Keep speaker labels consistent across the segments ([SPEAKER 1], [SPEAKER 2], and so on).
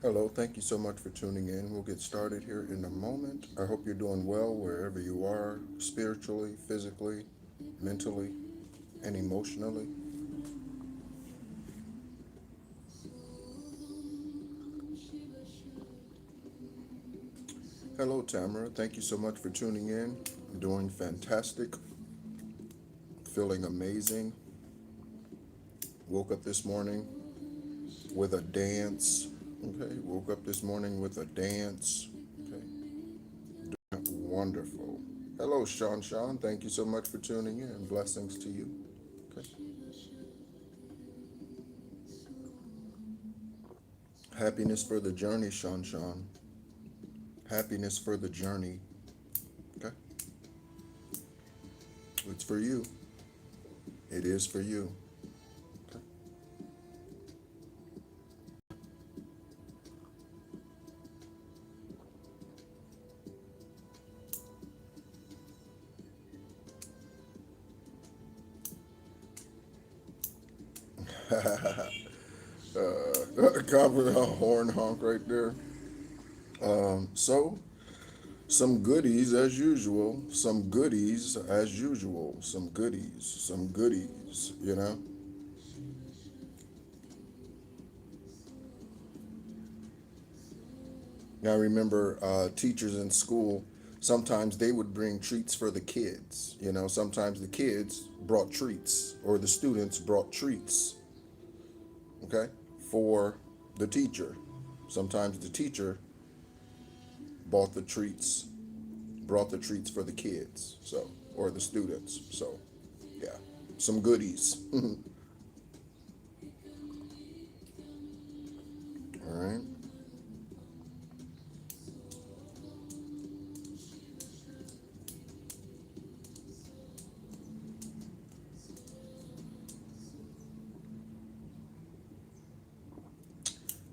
[SPEAKER 1] Hello, thank you so much for tuning in. We'll get started here in a moment. I hope you're doing well wherever you are, spiritually, physically, mentally, and emotionally. Hello, Tamara. Thank you so much for tuning in. Doing fantastic, feeling amazing. Woke up this morning with a dance. Okay, woke up this morning with a dance. Okay, wonderful. Hello, Sean. Sean, thank you so much for tuning in. Blessings to you. Okay. Happiness for the journey, Sean. Sean. Happiness for the journey. Okay. It's for you. It is for you. Cover a horn honk right there. So, some goodies as usual. Some goodies as usual. Some goodies. Some goodies, you know? Now, I remember teachers in school, sometimes they would bring treats for the kids. You know, sometimes the kids brought treats or the students brought treats, okay, for the teacher. Sometimes the teacher bought the treats, brought the treats for the kids, so, or the students. So, yeah, some goodies. All right.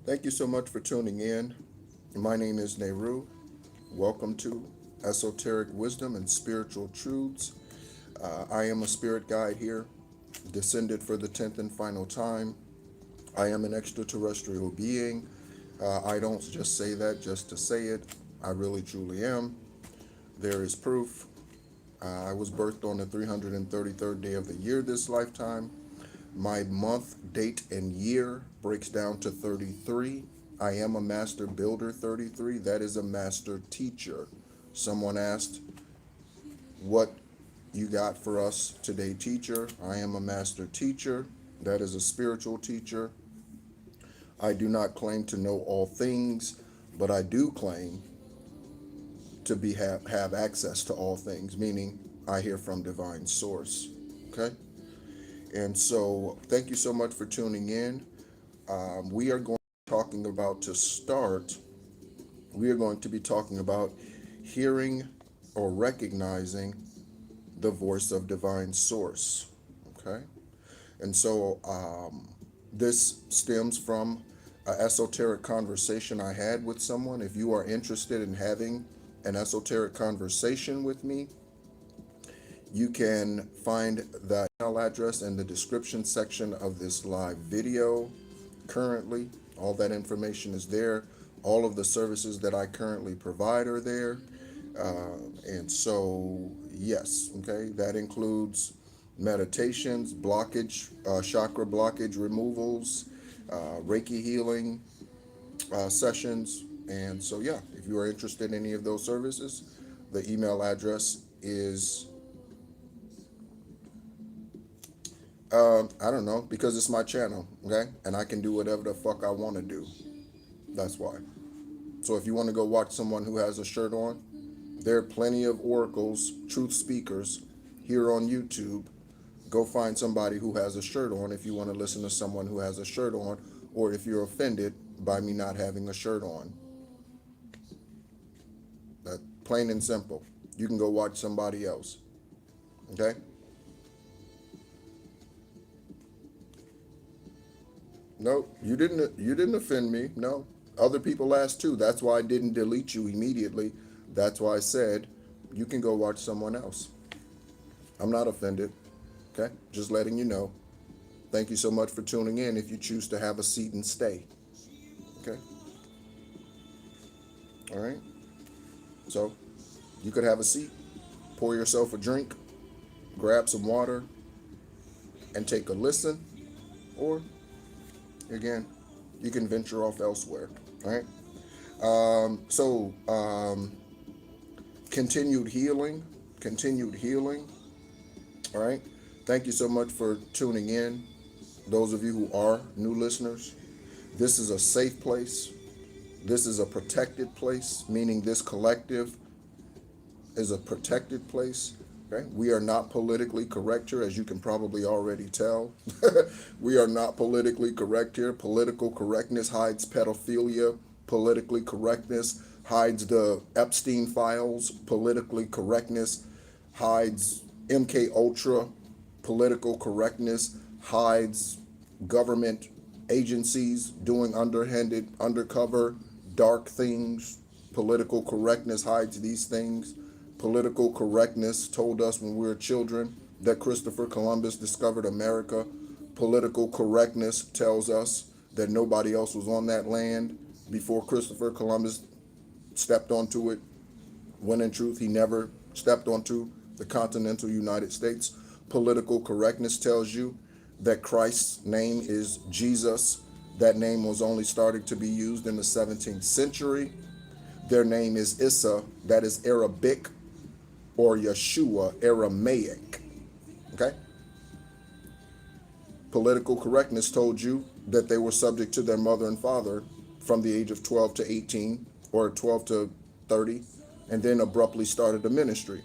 [SPEAKER 1] Thank you so much for tuning in. My name is Nehru. Welcome to Esoteric Wisdom and Spiritual Truths. I am a spirit guide here, descended for the 10th and final time. I am an extraterrestrial being. I don't just say that just to say it. I really truly am. There is proof. I was birthed on the 333rd day of the year this lifetime. My month, date, and year breaks down to 33. I am a master builder 33. That is a master teacher. Someone asked, what you got for us today, teacher? I am a master teacher. That is a spiritual teacher. I do not claim to know all things, but I do claim to have access to all things, meaning I hear from divine source. Okay? And so thank you so much for tuning in. We are going to be talking about to start, we are going to be talking about hearing or recognizing the voice of divine source. Okay? And so this stems from an esoteric conversation I had with someone. If you are interested in having an esoteric conversation with me, you can find the email address in the description section of this live video currently. All that information is there. All of the services that I currently provide are there. And so, yes, okay, that includes meditations, blockage, chakra blockage removals, Reiki healing sessions. And so, yeah, if you are interested in any of those services, the email address is, I don't know, because it's my channel, okay? And I can do whatever the fuck I want to do. That's why. So if you want to go watch someone who has a shirt on, there are plenty of oracles, truth speakers here on YouTube. Go find somebody who has a shirt on if you want to listen to someone who has a shirt on, or if you're offended by me not having a shirt on. That plain and simple. You can go watch somebody else. Okay? No, you didn't offend me. No. Other people asked too. That's why I didn't delete you immediately. That's why I said you can go watch someone else. I'm not offended. Okay? Just letting you know. Thank you so much for tuning in if you choose to have a seat and stay. Okay? All right? So, you could have a seat, pour yourself a drink, grab some water, and take a listen. Or, again, you can venture off elsewhere. All right? Continued healing. Continued healing. All right? Thank you so much for tuning in. Those of you who are new listeners, this is a safe place. This is a protected place, meaning this collective is a protected place. Okay? We are not politically correct here, as you can probably already tell. We are not politically correct here. Political correctness hides pedophilia. Politically correctness hides the Epstein files. Politically correctness hides MK Ultra. Political correctness hides government agencies doing underhanded, undercover, dark things. Political correctness hides these things. Political correctness told us when we were children that Christopher Columbus discovered America. Political correctness tells us that nobody else was on that land before Christopher Columbus stepped onto it, when in truth he never stepped onto the continental United States. Political correctness tells you that Christ's name is Jesus. That name was only starting to be used in the 17th century. Their name is Issa, that is Arabic, or Yeshua, Aramaic. Okay? Political correctness told you that they were subject to their mother and father from the age of 12 to 18, or 12 to 30, and then abruptly started a ministry.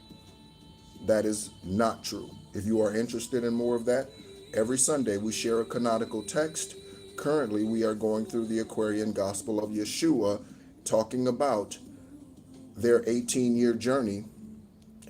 [SPEAKER 1] That is not true. If you are interested in more of that, every Sunday we share a canonical text. Currently, we are going through the Aquarian Gospel of Yeshua, talking about their 18-year journey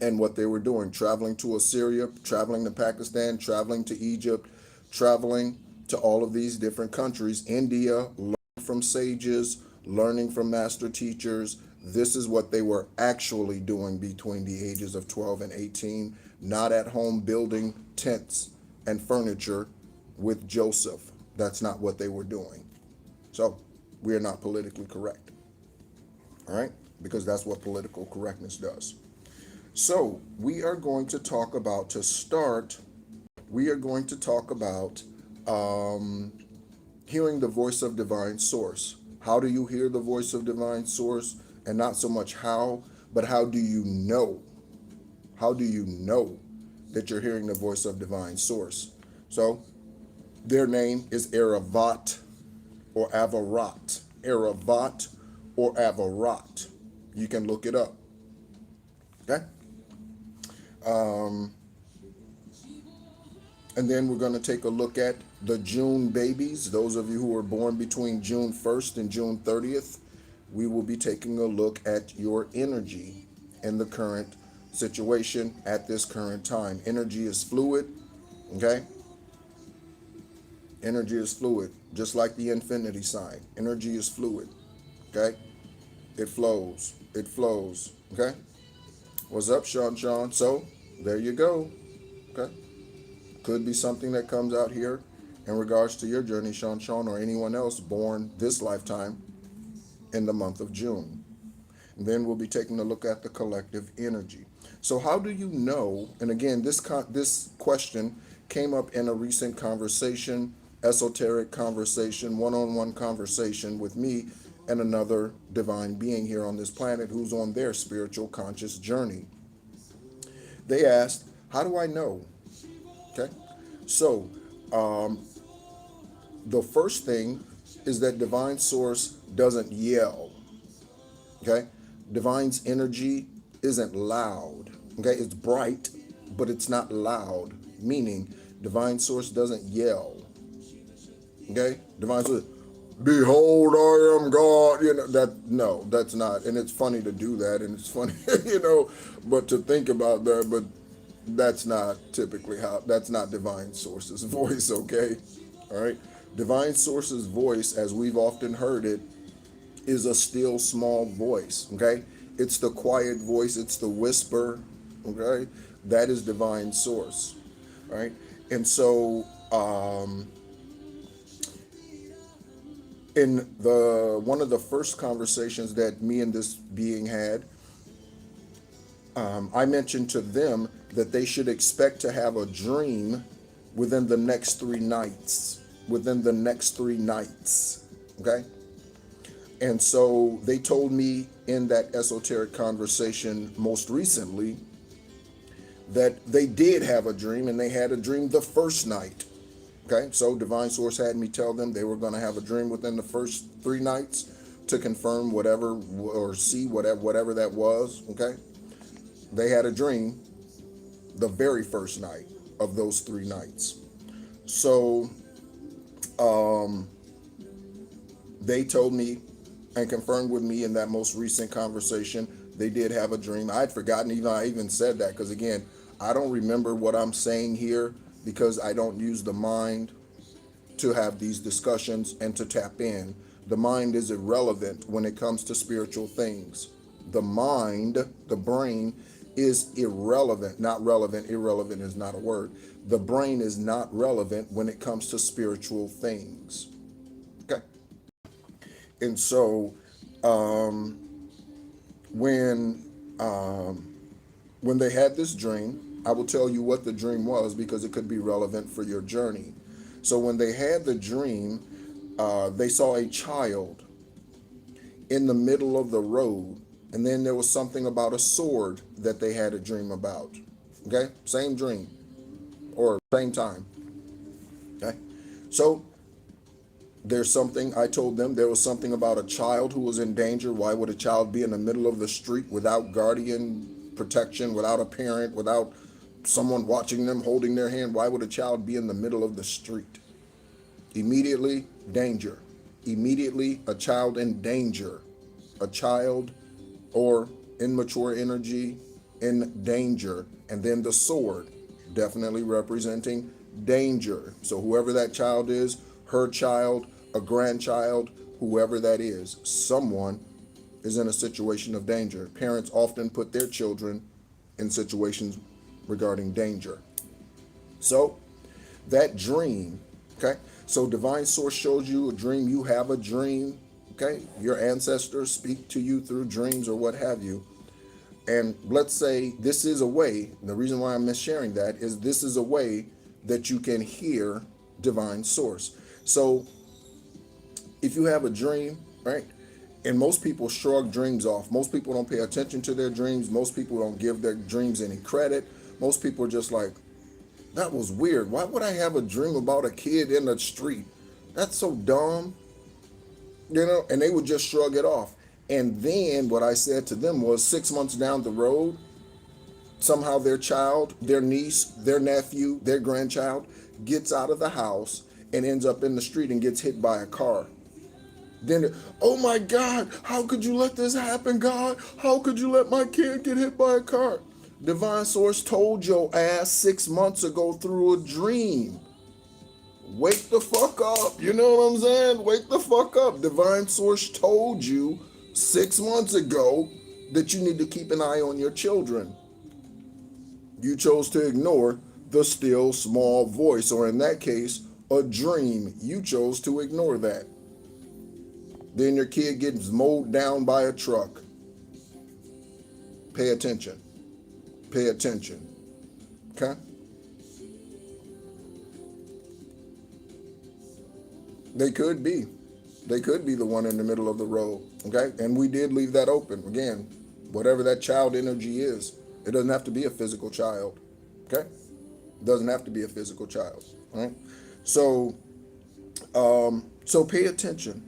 [SPEAKER 1] and what they were doing, traveling to Assyria, traveling to Pakistan, traveling to Egypt, traveling to all of these different countries, India, learning from sages, learning from master teachers. This is what they were actually doing between the ages of 12 and 18, not at home building tents and furniture with Joseph. That's not what they were doing. So we are not politically correct. All right? Because that's what political correctness does. So we are going to talk about, to start, we are going to talk about hearing the voice of divine source. How do you hear the voice of divine source? And not so much how, but how do you know? How do you know that you're hearing the voice of divine source? So their name is Eravat or Avarat. Eravat or Avarat. You can look it up. Okay? And then we're going to take a look at the June babies. Those of you who were born between June 1st and June 30th, we will be taking a look at your energy in the current situation at this current time. Energy is fluid, okay? Energy is fluid, just like the infinity sign. Energy is fluid, okay? It flows, okay? What's up, Sean? So, there you go, okay? Could be something that comes out here in regards to your journey, Sean, or anyone else born this lifetime in the month of June. And then we'll be taking a look at the collective energy. So how do you know? And again, this question came up in a recent conversation, esoteric conversation, one-on-one conversation with me and another divine being here on this planet who's on their spiritual conscious journey. They asked, "How do I know?" Okay, so the first thing is that divine source doesn't yell. Okay, divine's energy isn't loud. Okay, it's bright, but it's not loud, meaning divine source doesn't yell. Okay, divine source, behold, I am God. No, that's not. And it's funny to do that, and it's funny, but to think about that, but that's not typically that's not divine source's voice. Okay, all right. Divine source's voice, as we've often heard it, is a still small voice. Okay, it's the quiet voice, it's the whisper. Okay, that is divine source. All right, and so in the one of the first conversations that me and this being had, I mentioned to them that they should expect to have a dream within the next 3 nights. Within the next 3 nights. Okay? And so they told me in that esoteric conversation most recently that they did have a dream, and they had a dream the first night. Okay, so divine source had me tell them they were going to have a dream within the first 3 nights to confirm whatever or see whatever that was. Okay, they had a dream the very first night of those 3 nights. So they told me and confirmed with me in that most recent conversation they did have a dream. I'd forgotten I even said that, because again, I don't remember what I'm saying here because I don't use the mind to have these discussions and to tap in. The mind is irrelevant when it comes to spiritual things. The mind, the brain, is irrelevant, not relevant. Irrelevant is not a word. The brain is not relevant when it comes to spiritual things. Okay. And so when they had this dream, I will tell you what the dream was because it could be relevant for your journey. So when they had the dream, they saw a child in the middle of the road, and then there was something about a sword that they had a dream about. Okay, same dream or same time. Okay, so there's something, I told them there was something about a child who was in danger. Why would a child be in the middle of the street without guardian protection, without a parent, without someone watching them, holding their hand? Why would a child be in the middle of the street? Immediately, danger. Immediately, a child in danger. A child or immature energy in danger. And then the sword, definitely representing danger. So whoever that child is, her child, a grandchild, whoever that is, someone is in a situation of danger. Parents often put their children in situations regarding danger. So that dream, okay? So divine source shows you a dream, you have a dream, okay? Your ancestors speak to you through dreams or what have you. And let's say this is a way, the reason why I'm sharing that is this is a way that you can hear divine source. So if you have a dream, right? And most people shrug dreams off. Most people don't pay attention to their dreams. Most people don't give their dreams any credit. Most people are just like, that was weird. Why would I have a dream about a kid in the street? That's so dumb. And they would just shrug it off. And then what I said to them was 6 months down the road, somehow their child, their niece, their nephew, their grandchild gets out of the house and ends up in the street and gets hit by a car. Then, oh my God, how could you let this happen, God? How could you let my kid get hit by a car? Divine source told your ass 6 months ago through a dream. Wake the fuck up. You know what I'm saying? Wake the fuck up. Divine source told you 6 months ago that you need to keep an eye on your children. You chose to ignore the still small voice, or in that case, a dream. You chose to ignore that. Then your kid gets mowed down by a truck. Pay attention. Pay attention. Okay? They could be. They could be the one in the middle of the road. Okay? And we did leave that open. Again, whatever that child energy is, it doesn't have to be a physical child. Okay? It doesn't have to be a physical child. All right? So, so pay attention.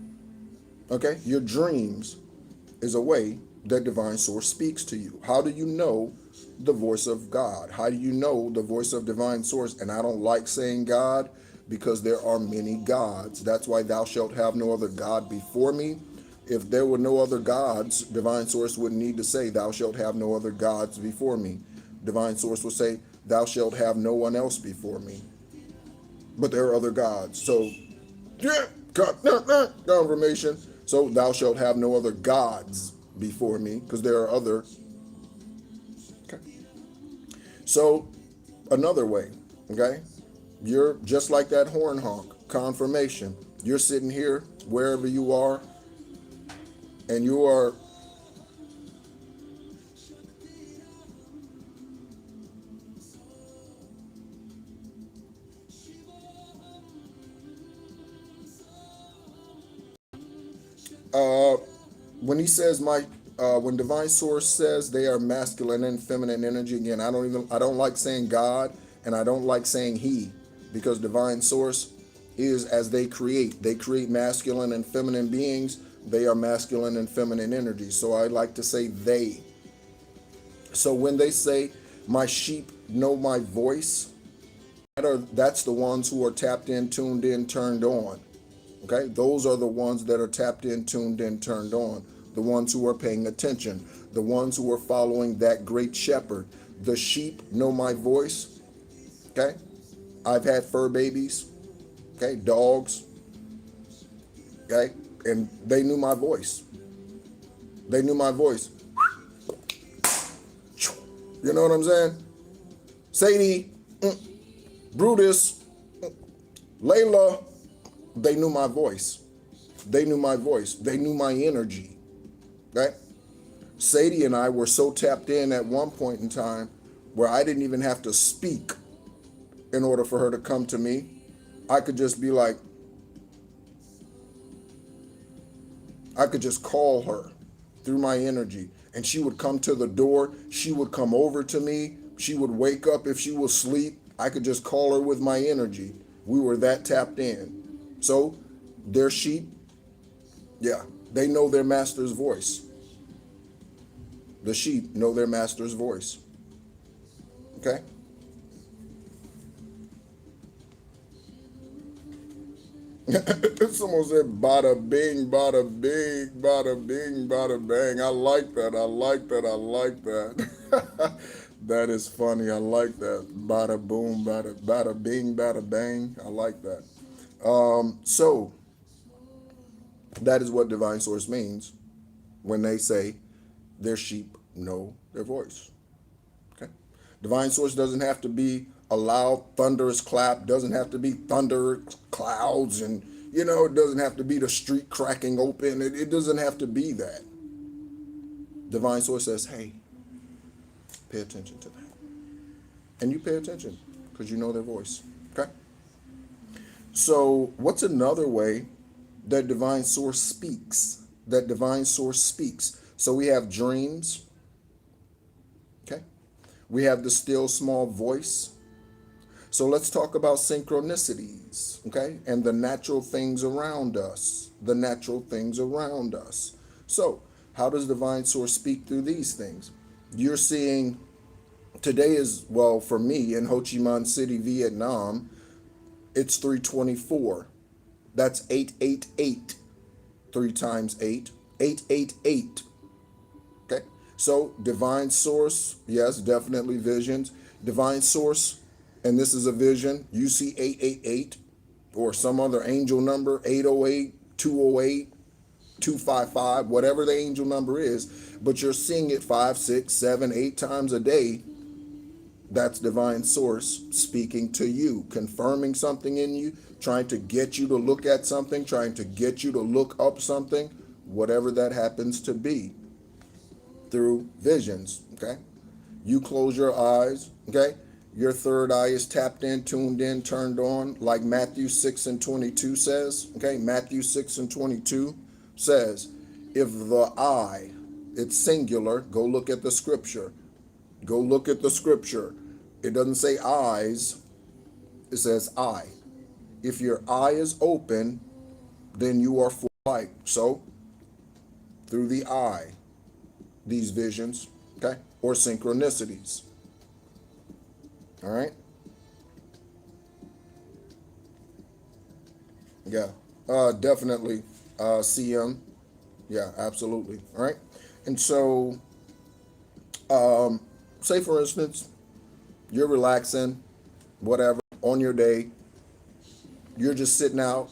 [SPEAKER 1] Okay? Your dreams is a way that divine source speaks to you. How do you know the voice of God? How do you know the voice of divine source? And I don't like saying God because there are many gods. That's why thou shalt have no other God before me. If there were no other gods, divine source wouldn't need to say thou shalt have no other gods before me. Divine source will say thou shalt have no one else before me. But there are other gods. So, yeah, confirmation. So thou shalt have no other gods before me, because there are other. Okay. So another way, okay, you're just like that horn honk, confirmation. You're sitting here, wherever you are, and you are when he says when divine source says they are masculine and feminine energy, again, I don't like saying God, and I don't like saying he, because divine source is as they create masculine and feminine beings. They are masculine and feminine energy, so I like to say they. So when they say my sheep know my voice, that's the ones who are tapped in, tuned in, turned on. Okay, those are the ones that are tapped in, tuned in, turned on. The ones who are paying attention. The ones who are following that great shepherd. The sheep know my voice. Okay, I've had fur babies. Okay, dogs. Okay, and they knew my voice. They knew my voice. You know what I'm saying? Sadie, Brutus, Layla. They knew my voice. They knew my voice. They knew my energy. Right? Sadie and I were so tapped in at one point in time where I didn't even have to speak in order for her to come to me. I could just be like, I could just call her through my energy, and she would come to the door. She would come over to me. She would wake up if she was asleep. I could just call her with my energy. We were that tapped in. So their sheep, yeah, they know their master's voice. The sheep know their master's voice. Okay? Someone said bada bing, bada bing, bada bing, bada bang. I like that. I like that. I like that. That is funny. I like that. Bada boom, bada bing, bada bang. I like that. So that is what divine source means when they say their sheep know their voice. Okay? Divine source doesn't have to be a loud, thunderous clap, doesn't have to be thunder clouds, and it doesn't have to be the street cracking open. It doesn't have to be that. Divine source says, hey, pay attention to that. And you pay attention because you know their voice. Okay? So what's another way that divine source speaks? That divine source speaks. So we have dreams. Okay? We have the still small voice. So let's talk about synchronicities, okay? And the natural things around us. The natural things around us. So how does divine source speak through these things? You're seeing, today is, well, for me, in Ho Chi Minh City, Vietnam, it's 3:24. That's 888. 3 times 8. 888. Okay? So divine source, yes, definitely visions. Divine source, and this is a vision. You see 888 or some other angel number, 808, 208, 255, whatever the angel number is, but you're seeing it 5, 6, 7, 8 times a day. That's divine source speaking to you, confirming something in you, trying to get you to look at something, trying to get you to look up something, whatever that happens to be, through visions, okay? You close your eyes, okay? Your third eye is tapped in, tuned in, turned on, like Matthew 6 and 22 says, okay? Matthew 6 and 22 says, if the eye, it's singular, go look at the scripture. Go look at the scripture. It doesn't say eyes, it says eye. If your eye is open, then you are full of light. So, through the eye, these visions, okay, or synchronicities. All right? Yeah, definitely CM. Yeah, absolutely. All right? And so, say for instance, you're relaxing, whatever, on your day, you're just sitting out,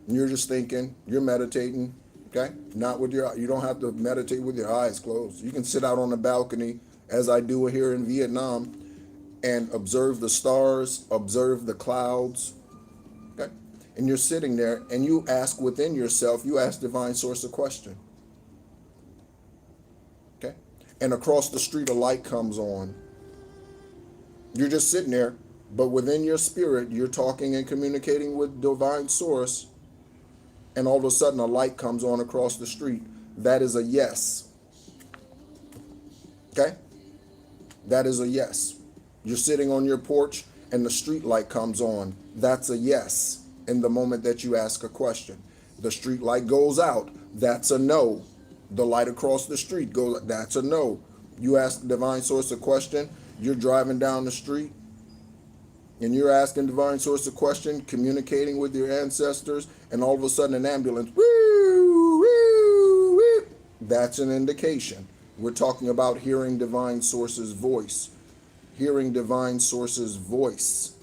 [SPEAKER 1] you're just thinking, you're meditating, okay? Not with you don't have to meditate with your eyes closed. You can sit out on the balcony, as I do here in Vietnam, and observe the stars, observe the clouds, okay? And you're sitting there and you ask within yourself, you ask Divine Source a question, okay? And across the street, a light comes on. You're just sitting there, but within your spirit, you're talking and communicating with Divine Source, and all of a sudden a light comes on across the street. That is a yes. Okay? That is a yes. You're sitting on your porch and the street light comes on. That's a yes in the moment that you ask a question. The street light goes out. That's a no. The light across the street goes, that's a no. You ask the Divine Source a question, you're driving down the street, and you're asking Divine Source a question, communicating with your ancestors, and all of a sudden an ambulance, woo, woo, woo. That's an indication. We're talking about hearing Divine Source's voice. Hearing Divine Source's voice.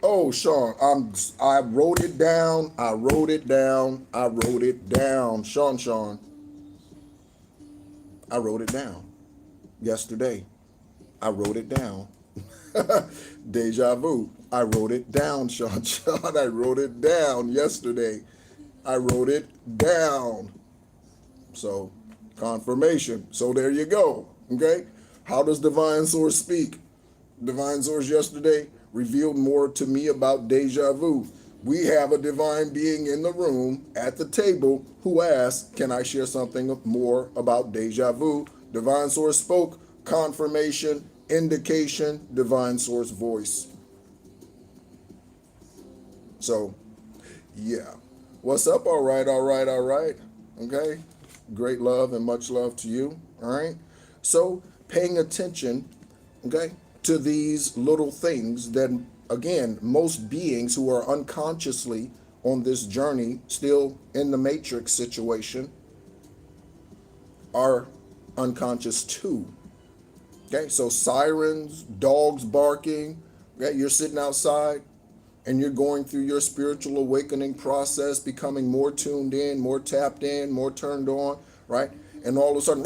[SPEAKER 1] Oh, Sean, I wrote it down. I wrote it down. I wrote it down. Sean, I wrote it down yesterday. I wrote it down. Deja vu. I wrote it down, Sean. I wrote it down yesterday. I wrote it down. So, confirmation. So there you go. Okay? How does Divine Source speak? Divine Source yesterday revealed more to me about deja vu. We have a divine being in the room at the table who asked, can I share something more about deja vu? Divine Source spoke, confirmation, indication, Divine Source voice. So, yeah. What's up? All right. Okay. Great love and much love to you. All right. So, paying attention, okay, to these little things that, again, most beings who are unconsciously on this journey, still in the matrix situation, are unconscious too. Okay, so sirens, dogs barking, okay, you're sitting outside and you're going through your spiritual awakening process, becoming more tuned in, more tapped in, more turned on, right? And all of a sudden,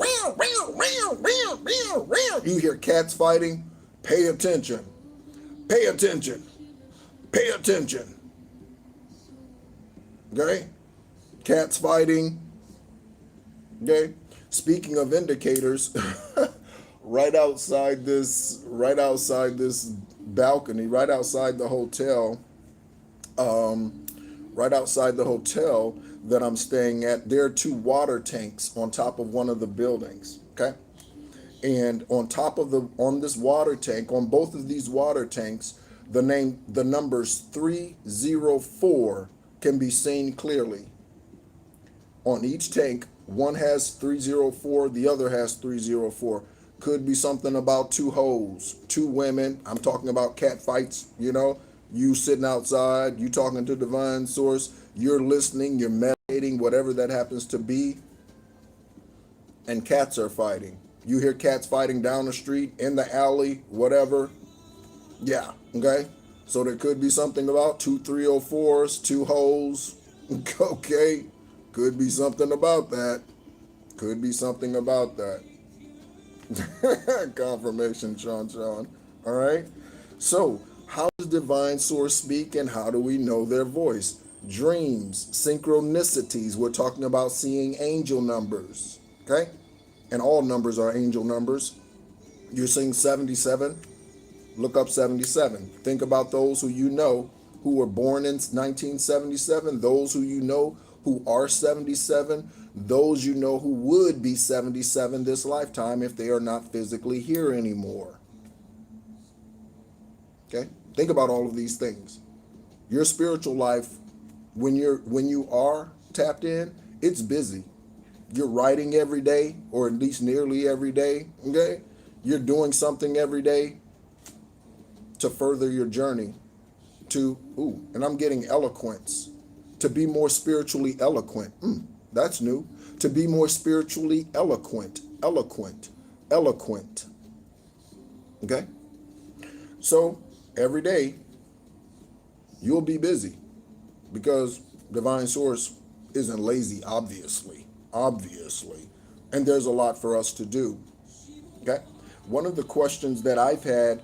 [SPEAKER 1] you hear cats fighting. Pay attention. Pay attention. Pay attention. Okay? Cats fighting. Okay? Speaking of indicators, right outside this balcony, right outside the hotel that I'm staying at, there are two water tanks on top of one of the buildings. Okay? And on this water tank, on both of these water tanks, the numbers 304 can be seen clearly. On each tank, one has 304, the other has 304. Could be something about two hoes, two women. I'm talking about cat fights, you sitting outside, you talking to Divine Source, you're listening, you're meditating, whatever that happens to be, and cats are fighting. You hear cats fighting down the street, in the alley, whatever. Yeah, okay? So there could be something about two 304s, two hoes. Okay? Could be something about that. Could be something about that. Confirmation, Sean. All right? So, how does Divine Source speak and how do we know their voice? Dreams, synchronicities. We're talking about seeing angel numbers. Okay? And all numbers are angel numbers. You're seeing 77. Look up 77. Think about those who you know who were born in 1977, those who you know who are 77, those you know who would be 77 this lifetime if they are not physically here anymore. Okay? Think about all of these things. Your spiritual life, when you are tapped in, it's busy. You're writing every day, or at least nearly every day. Okay? You're doing something every day to further your journey to, and I'm getting eloquence, to be more spiritually eloquent. That's new. To be more spiritually eloquent. Okay? So every day you'll be busy because Divine Source isn't lazy, obviously. And there's a lot for us to do. Okay? One of the questions that I've had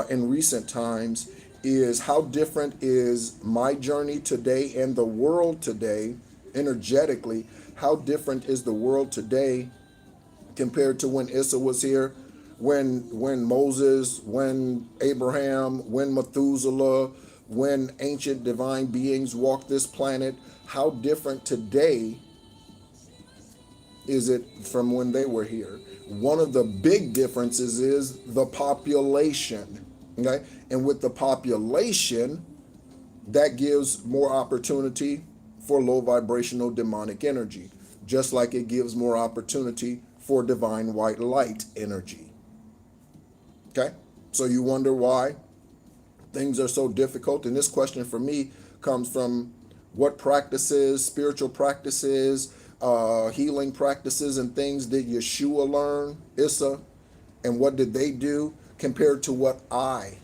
[SPEAKER 1] in recent times is, how different is my journey today and the world today energetically? How different is the world today compared to when Issa was here, when Moses, when Abraham, when Methuselah, when ancient divine beings walked this planet? How different today is it from when they were here? One of the big differences is the population. Okay? And with the population, that gives more opportunity for low vibrational demonic energy, just like it gives more opportunity for divine white light energy. Okay? So you wonder why things are so difficult. And this question for me comes from what practices, spiritual practices, healing practices and things did Yeshua learn, Issa, and what did they do compared to what I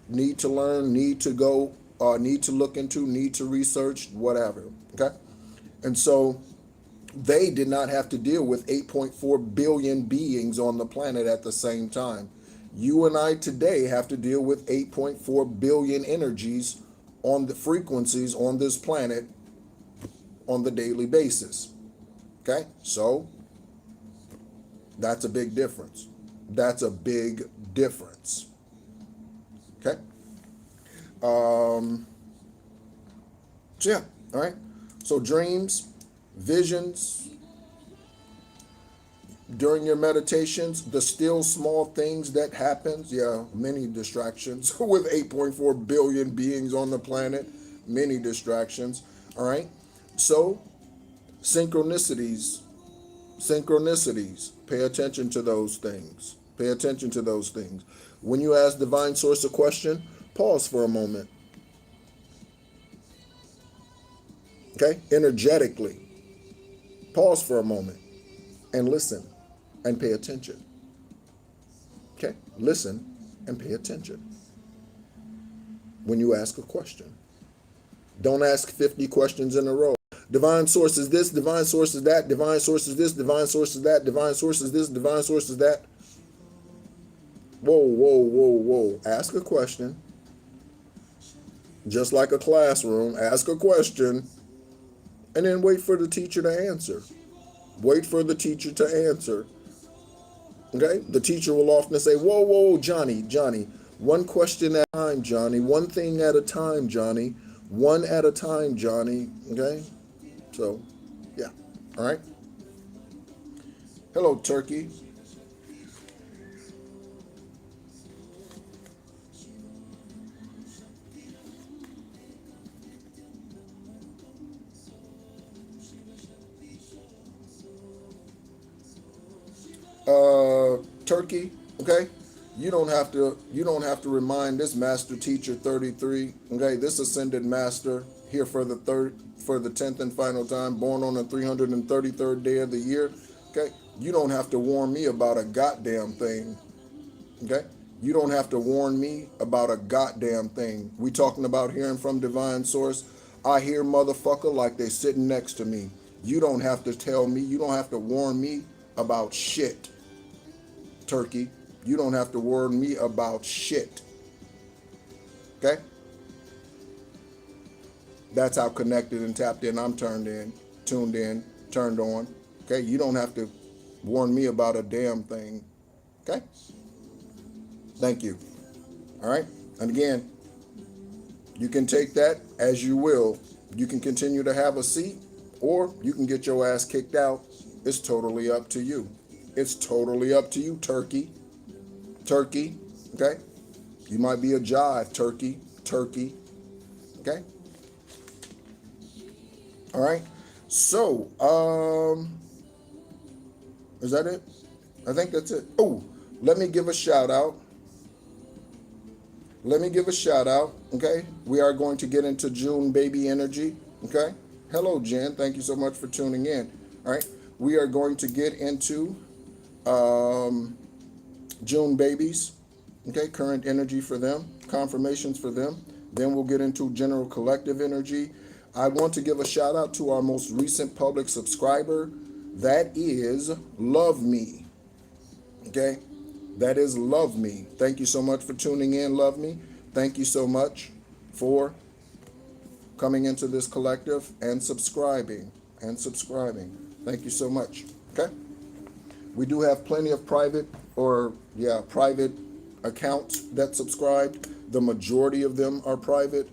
[SPEAKER 1] need to learn, need to go, need to look into, need to research, whatever. Okay? And so they did not have to deal with 8.4 billion beings on the planet at the same time. You and I today have to deal with 8.4 billion energies on the frequencies on this planet on the daily basis. Okay? So that's a big difference. That's a big difference. Okay? So yeah, all right. So dreams, visions, during your meditations, the still small things that happens, many distractions with 8.4 billion beings on the planet, many distractions, all right? So synchronicities, pay attention to those things. Pay attention to those things. When you ask Divine Source a question, pause for a moment. Okay? Energetically. Pause for a moment and listen and pay attention. Okay? Listen and pay attention when you ask a question. Don't ask 50 questions in a row. Divine Source is this, Divine Source is that, Divine Source is this, Divine Source is that, Divine Source is this, Divine Source is that. Whoa. Ask a question. Just like a classroom, ask a question and then wait for the teacher to answer. Wait for the teacher to answer. Okay? The teacher will often say, whoa, Johnny, one question at a time, Johnny. One thing at a time, Johnny. One at a time, Johnny. Okay? So, yeah. All right? Hello, Turkey. Turkey, okay? You don't have to remind this master teacher 33, okay? This ascended master here for the 10th and final time, born on the 333rd day of the year, okay? You don't have to warn me about a goddamn thing, okay? You don't have to warn me about a goddamn thing. We talking about hearing from Divine Source. I hear motherfucker like they sitting next to me. You don't have to tell me, you don't have to warn me about shit. Turkey, you don't have to warn me about shit. Okay? That's how connected and tapped in I'm tuned in, turned on. Okay, you don't have to warn me about a damn thing. Okay, thank you. All right, and again, you can take that as you will. You can continue to have a seat, or you can get your ass kicked out. It's totally up to you. It's totally up to you, turkey. Turkey, okay? You might be a jive, turkey. Okay? All right. So, is that it? I think that's it. Oh, let me give a shout out. Okay? We are going to get into June baby energy, okay? Hello, Jen. Thank you so much for tuning in. All right? We are going to get into June babies, okay? Current energy for them, confirmations for them. Then we'll get into general collective energy. I want to give a shout out to our most recent public subscriber. That is Love Me, okay? That is Love Me. Thank you so much for tuning in, Love Me. Thank you so much for coming into this collective and subscribing. Thank you so much. Okay? We do have plenty of private accounts that subscribed. The majority of them are private.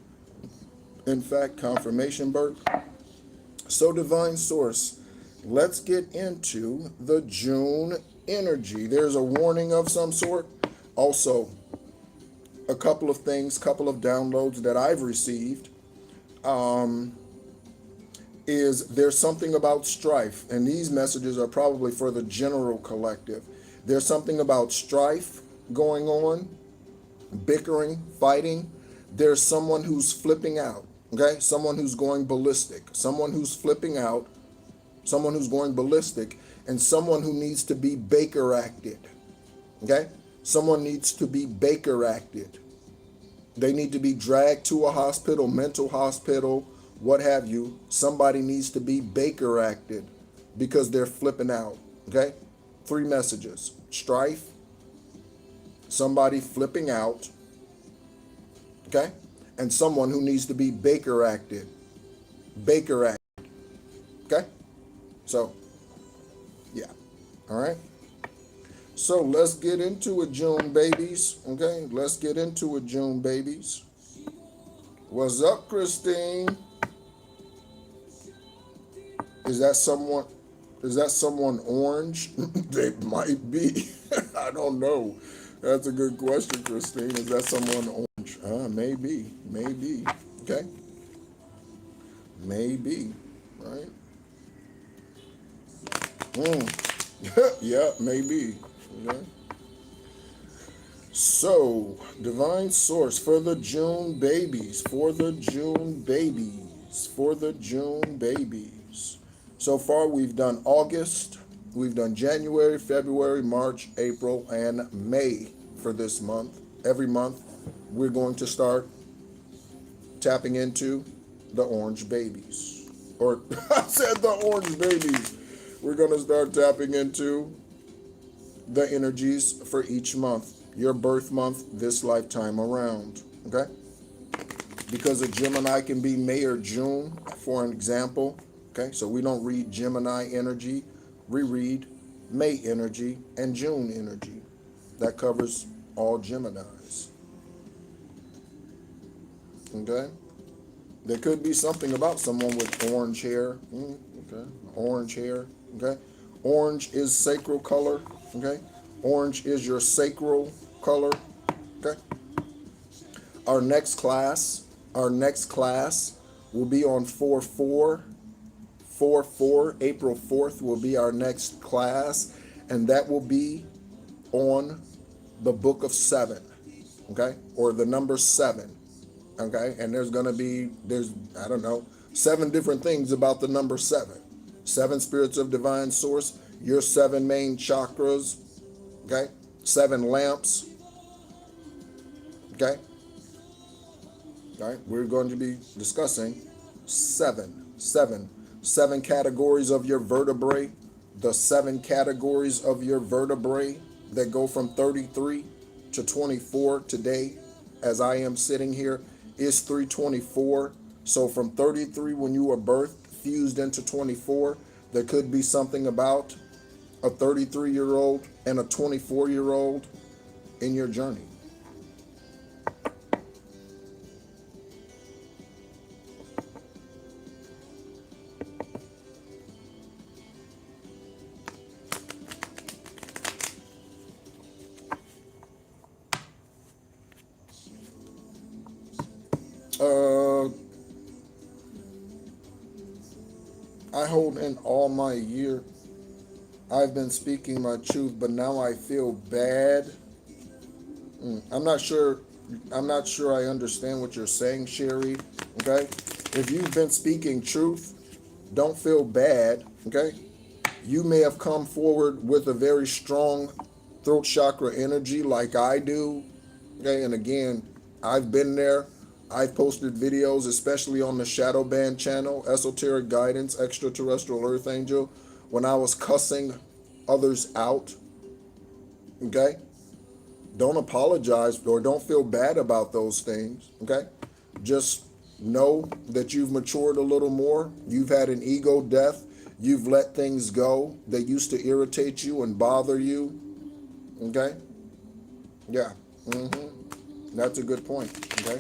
[SPEAKER 1] In fact, confirmation birth. So divine source, let's get into the June energy. There's a warning of some sort. Also, a couple of things, couple of downloads that I've received. Is there's something about strife, and these messages are probably for the general collective. There's something about strife going on, bickering, fighting. There's someone who's flipping out, okay? Someone who's going ballistic, someone who's flipping out, someone who's going ballistic, and someone who needs to be Baker acted, okay? Someone needs to be Baker acted. They need to be dragged to a hospital, mental hospital, what have you. Somebody needs to be Baker acted because they're flipping out, okay? 3 messages: strife, somebody flipping out, okay? And someone who needs to be Baker acted. Okay? So, yeah. All right? So let's get into it, June babies. Okay? Let's get into it, June babies. What's up, Christine? Is that someone orange? They might be. I don't know. That's a good question, Christine. Is that someone orange? Maybe. Okay? Maybe. Right? Yeah, maybe. Okay? So, divine source for the June babies. So far, we've done August, we've done January, February, March, April, and May for this month. Every month, we're going to start tapping into the orange babies. Or, I said the orange babies. We're going to start tapping into the energies for each month. Your birth month this lifetime around. Okay? Because a Gemini can be May or June, for an example. Okay, so we don't read Gemini energy, we read May energy and June energy. That covers all Geminis. Okay? There could be something about someone with orange hair. Okay, orange hair. Okay? Orange is sacral color. Okay? Orange is your sacral color. Okay? Our next class will be on 4/4. 4/4, April 4th will be our next class, and that will be on the book of 7, okay, or the number 7, okay, and there's 7 different things about the number 7 spirits of divine source, your 7 main chakras, okay, 7 lamps, okay. All right, we're going to be discussing 7 categories of your vertebrae, the 7 categories of your vertebrae that go from 33 to 24 today, as I am sitting here, is 324. So from 33 when you were birthed, fused into 24, there could be something about a 33-year-old and a 24-year-old in your journey. Uh, I hold in all my year. I've been speaking my truth, but now I feel bad. I'm not sure. I'm not sure I understand what you're saying, Sherry. Okay? If you've been speaking truth, don't feel bad. Okay? You may have come forward with a very strong throat chakra energy like I do. Okay? And again, I've been there. I've posted videos, especially on the Shadow Band channel, Esoteric Guidance, Extraterrestrial Earth Angel, when I was cussing others out. Okay? Don't apologize or don't feel bad about those things. Okay? Just know that you've matured a little more. You've had an ego death. You've let things go that used to irritate you and bother you. Okay? Yeah. That's a good point. Okay?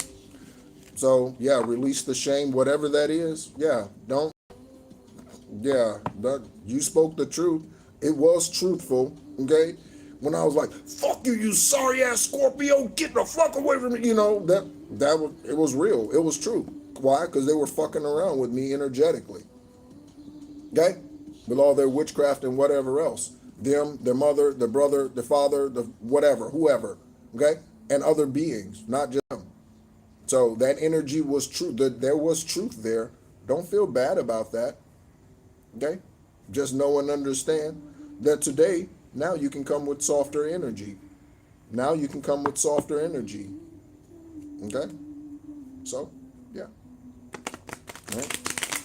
[SPEAKER 1] So, yeah, release the shame, whatever that is. Yeah, don't. Yeah, you spoke the truth. It was truthful. Okay? When I was like, fuck you, you sorry ass Scorpio, get the fuck away from me. You know, that was, it was real. It was true. Why? Because they were fucking around with me energetically. Okay? With all their witchcraft and whatever else. Them, their mother, their brother, their father, the whatever, whoever. Okay? And other beings, not just them. So that energy was true. There was truth there. Don't feel bad about that. Okay? Just know and understand that today, now you can come with softer energy. Now you can come with softer energy. Okay? So, yeah. Right?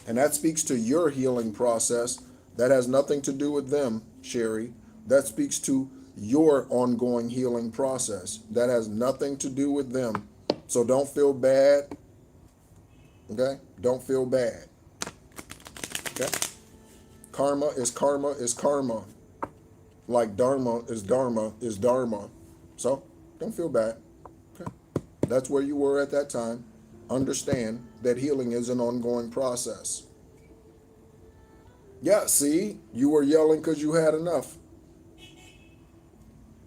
[SPEAKER 1] And that speaks to your healing process. That has nothing to do with them, Sherry. That speaks to your ongoing healing process. That has nothing to do with them. So don't feel bad. Okay? Don't feel bad. Okay? Karma is karma is karma. Like dharma is dharma is dharma. So don't feel bad. Okay? That's where you were at that time. Understand that healing is an ongoing process. Yeah, see? You were yelling because you had enough.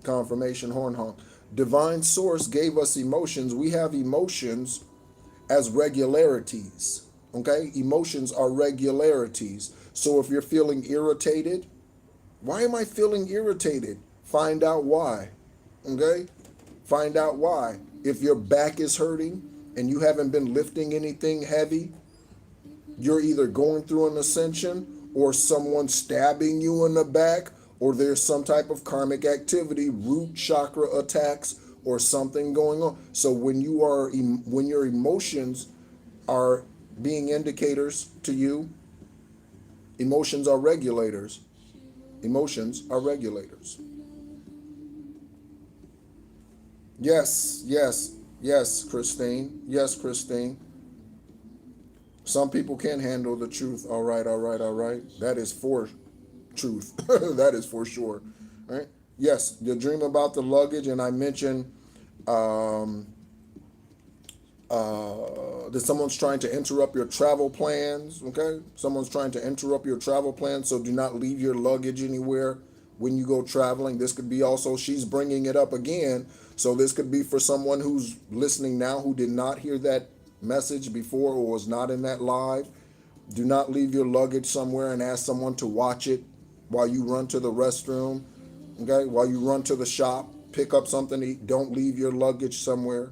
[SPEAKER 1] Confirmation horn honk. Divine source gave us emotions. We have emotions as regularities. Okay? Emotions are regularities. So if you're feeling irritated, why am I feeling irritated? Find out why. Okay? Find out why. If your back is hurting and you haven't been lifting anything heavy, you're either going through an ascension or someone stabbing you in the back, or there's some type of karmic activity, root chakra attacks, or something going on. So when your emotions are being indicators to you, emotions are regulators. Emotions are regulators. Yes, yes, yes, Christine. Yes, Christine. Some people can handle the truth. All right, all right, all right. That is for truth. That is for sure. Right? Yes, the dream about the luggage, and I mentioned that someone's trying to interrupt your travel plans. Okay, someone's trying to interrupt your travel plans, so do not leave your luggage anywhere when you go traveling. This could be also, she's bringing it up again, so this could be for someone who's listening now who did not hear that message before or was not in that live. Do not leave your luggage somewhere and ask someone to watch it while you run to the restroom. Okay, while you run to the shop, pick up something to eat. Don't leave your luggage somewhere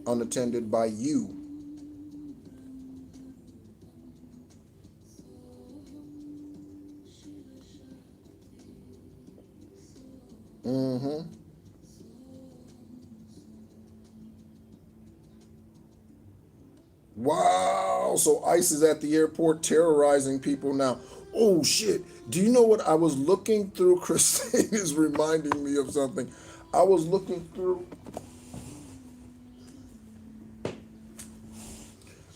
[SPEAKER 1] unattended by you. Wow, so ICE is at the airport terrorizing people now. Oh shit. Do you know what I was looking through? Christine is reminding me of something. I was looking through.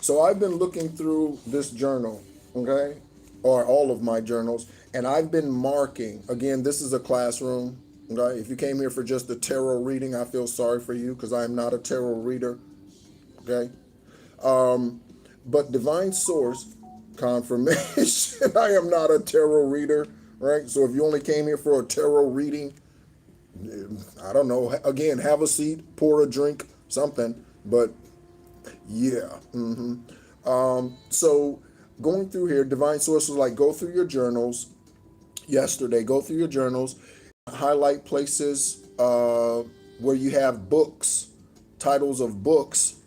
[SPEAKER 1] So I've been looking through this journal, okay, or all of my journals, and I've been marking. Again, this is a classroom, okay? If you came here for just a tarot reading, I feel sorry for you because I am not a tarot reader, okay? But divine source confirmation, I am not a tarot reader, right? So if you only came here for a tarot reading, I don't know, again, have a seat, pour a drink, something, but yeah. So going through here, divine sources like go through your journals yesterday, go through your journals, highlight places where you have books, titles of books,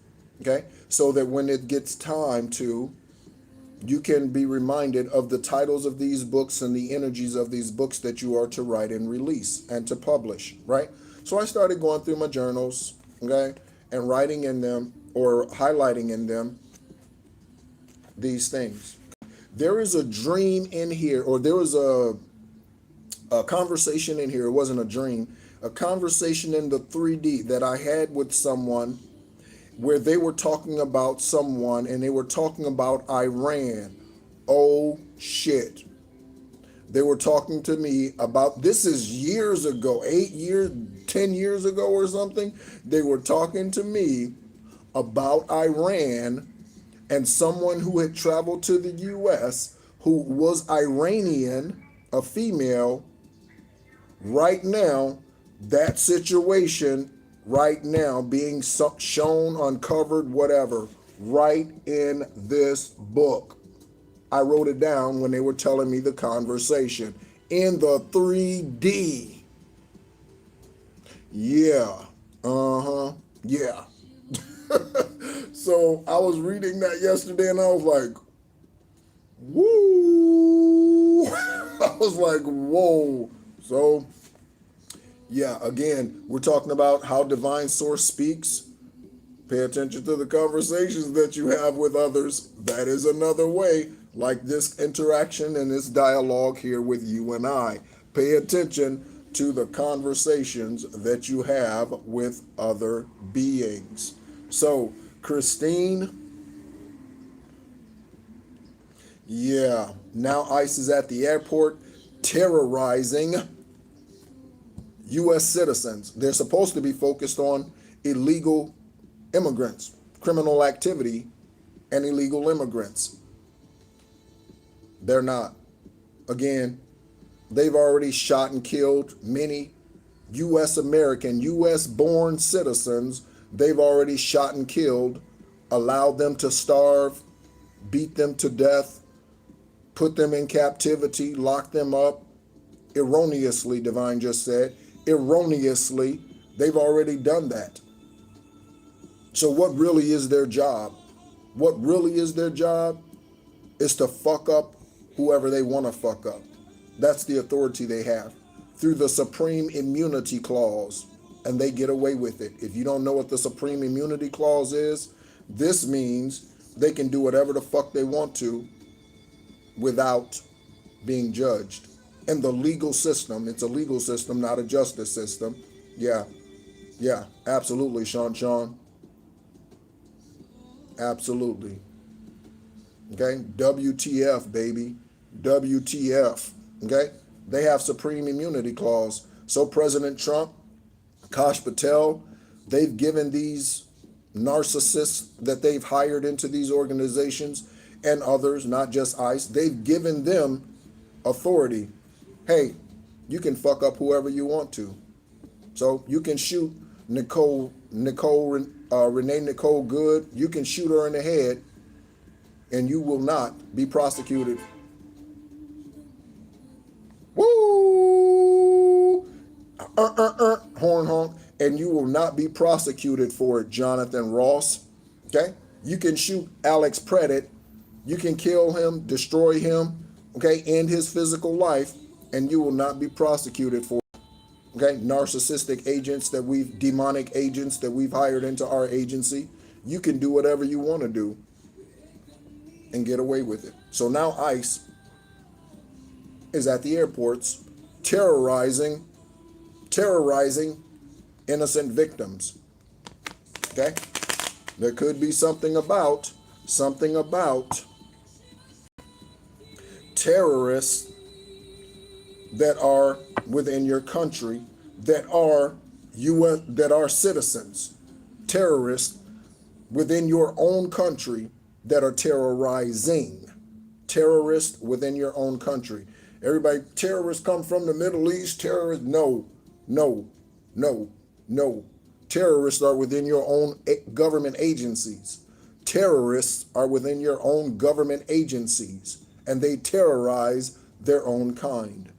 [SPEAKER 1] okay? So that when it gets time to, you can be reminded of the titles of these books and the energies of these books that you are to write and release and to publish, right? So I started going through my journals, okay, and writing in them or highlighting in them these things. There is a dream in here, or there was a conversation in here. It wasn't a dream, a conversation in the 3D that I had with someone where they were talking about someone and they were talking about Iran. Oh shit. They were talking to me about, this is years ago, 8 years, 10 years ago or something. They were talking to me about Iran and someone who had traveled to the US who was Iranian, a female. Right now, that situation right now being shown, uncovered, whatever, right in this book. I wrote it down when they were telling me the conversation in the 3D. Yeah. Yeah. So I was reading that yesterday and I was like, woo. I was like, whoa. So yeah, again, we're talking about how divine source speaks. Pay attention to the conversations that you have with others. That is another way, like this interaction and this dialogue here with you and I. Pay attention to the conversations that you have with other beings. So, Christine, yeah, now ICE is at the airport terrorizing U.S. citizens. They're supposed to be focused on illegal immigrants, criminal activity, and illegal immigrants. They're not. Again, they've already shot and killed many U.S. American, U.S. born citizens. They've already shot and killed, allowed them to starve, beat them to death, put them in captivity, lock them up, erroneously, Divine just said. Erroneously, they've already done that. So what really is their job? What really is their job is to fuck up whoever they want to fuck up. That's the authority they have through the Supreme Immunity Clause, and they get away with it. If you don't know what the Supreme Immunity Clause is, this means they can do whatever the fuck they want to without being judged. And the legal system, it's a legal system, not a justice system. Yeah, absolutely, Sean. Absolutely. Okay, WTF, baby. WTF. Okay, they have Supreme Immunity Clause. So President Trump, Kash Patel, they've given these narcissists that they've hired into these organizations and others, not just ICE, they've given them authority. Hey, you can fuck up whoever you want to. So you can shoot Renee Nicole Good. You can shoot her in the head and you will not be prosecuted. Woo! Horn honk. And you will not be prosecuted for it, Jonathan Ross. Okay? You can shoot Alex Predit. You can kill him, destroy him, okay, end his physical life, and you will not be prosecuted for it. Okay? Narcissistic agents demonic agents that we've hired into our agency. You can do whatever you want to do and get away with it. So now ICE is at the airports terrorizing innocent victims. Okay? There could be something about something about terrorists that are within your country that are citizens, terrorists within your own country that are terrorizing. Terrorists within your own country. Everybody, terrorists come from the Middle East, terrorists, no, no, no, no. Terrorists are within your own government agencies. Terrorists are within your own government agencies, and they terrorize their own kind.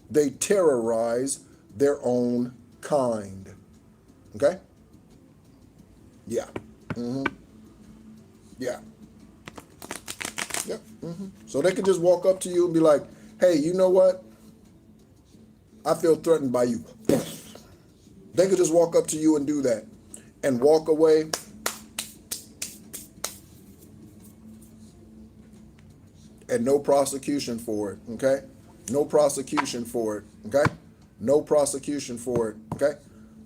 [SPEAKER 1] They terrorize their own kind. Okay? Yeah. Yeah. Yep. So they could just walk up to you and be like, hey, you know what? I feel threatened by you. They could just walk up to you and do that and walk away. And no prosecution for it, okay? No prosecution for it, okay? No prosecution for it, okay?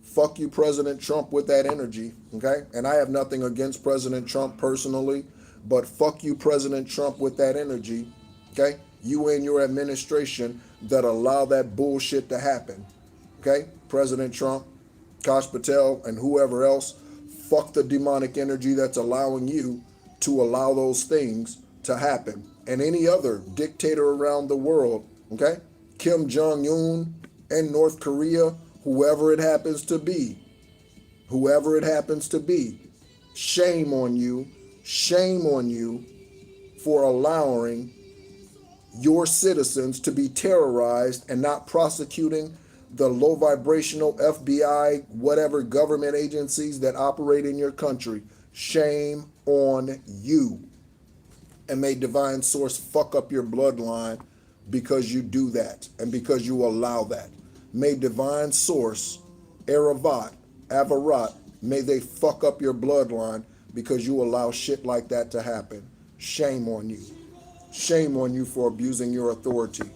[SPEAKER 1] Fuck you, President Trump, with that energy, okay? And I have nothing against President Trump personally, but fuck you, President Trump, with that energy, okay? You and your administration that allow that bullshit to happen, okay? President Trump, Kash Patel, and whoever else, fuck the demonic energy that's allowing you to allow those things to happen. And any other dictator around the world, okay? Kim Jong-un and North Korea, whoever it happens to be, shame on you for allowing your citizens to be terrorized and not prosecuting the low vibrational FBI, whatever government agencies that operate in your country. Shame on you. And may divine source fuck up your bloodline because you do that and because you allow that. May divine source, Avarat, may they fuck up your bloodline because you allow shit like that to happen. Shame on you. Shame on you for abusing your authority.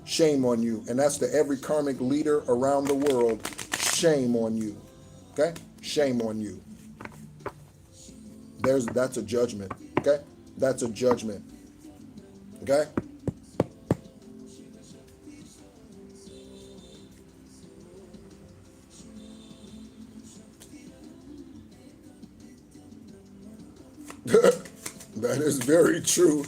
[SPEAKER 1] Shame on you. And that's to every karmic leader around the world. Shame on you. Okay? Shame on you. That's a judgment. Okay? That's a judgment. Okay? That is very true.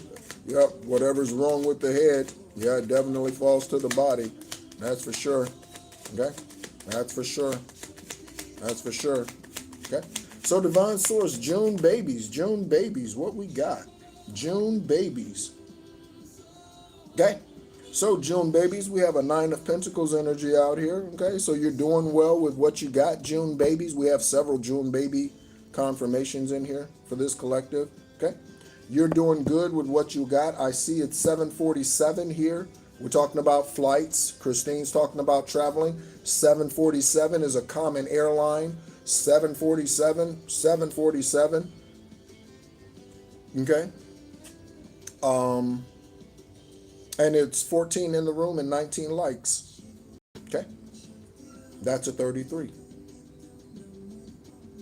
[SPEAKER 1] Yep, whatever's wrong with the head, yeah, it definitely falls to the body. That's for sure. Okay? That's for sure. That's for sure. Okay? So divine source, June babies, what we got? June babies. Okay? So June babies, we have a 9 of Pentacles energy out here. Okay? So you're doing well with what you got, June babies. We have several June baby confirmations in here for this collective. Okay? You're doing good with what you got. I see it's 747 here. We're talking about flights. Christine's talking about traveling. 747 is a common airline. 747. Okay? And it's 14 in the room and 19 likes. Okay? That's a 33.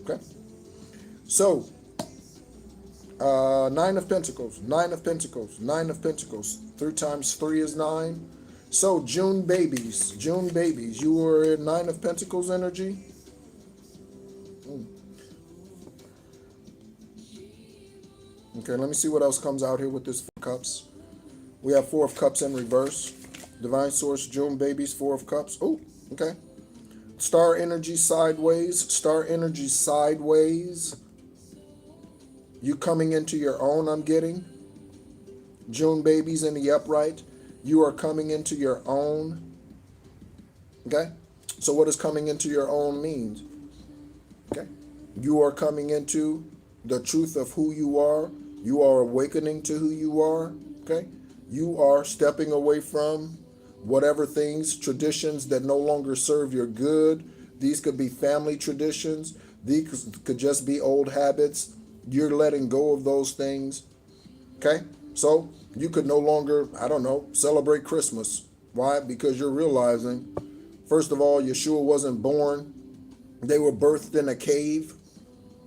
[SPEAKER 1] Okay? So, 9 of Pentacles. 3 times 3 is 9. So, June babies, you were in 9 of Pentacles energy. Okay, let me see what else comes out here with this 4 of Cups. We have 4 of Cups in reverse. Divine source, June babies, 4 of Cups. Oh, okay. Star energy sideways. You coming into your own, I'm getting. June babies in the upright. You are coming into your own. Okay? So what does coming into your own mean? Okay? You are coming into the truth of who you are. You are awakening to who you are. Okay? You are stepping away from whatever things, traditions that no longer serve your good. These could be family traditions. These could just be old habits. You're letting go of those things. Okay? So you could no longer, I don't know, celebrate Christmas. Why? Because you're realizing, first of all, Yeshua wasn't born. They were birthed in a cave.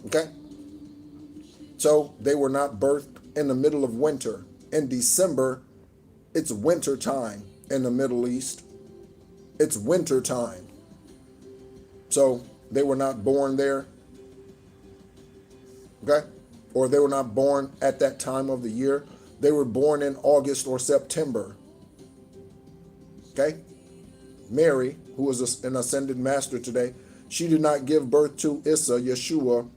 [SPEAKER 1] Okay? So they were not birthed in the middle of winter. In December, it's winter time in the Middle East. It's winter time. So they were not born there. Okay? Or they were not born at that time of the year. They were born in August or September. Okay? Mary, who was an ascended master today, she did not give birth to Yeshua,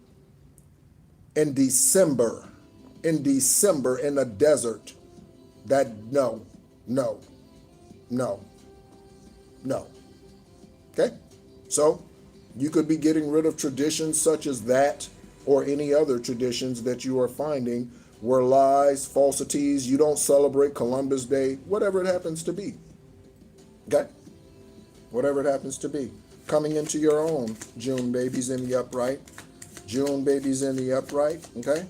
[SPEAKER 1] in December. In December in the desert. No. Okay? So you could be getting rid of traditions such as that or any other traditions that you are finding were lies, falsities. You don't celebrate Columbus Day, whatever it happens to be. Okay? Whatever it happens to be. Coming into your own, June babies in the upright. June babies in the upright. Okay?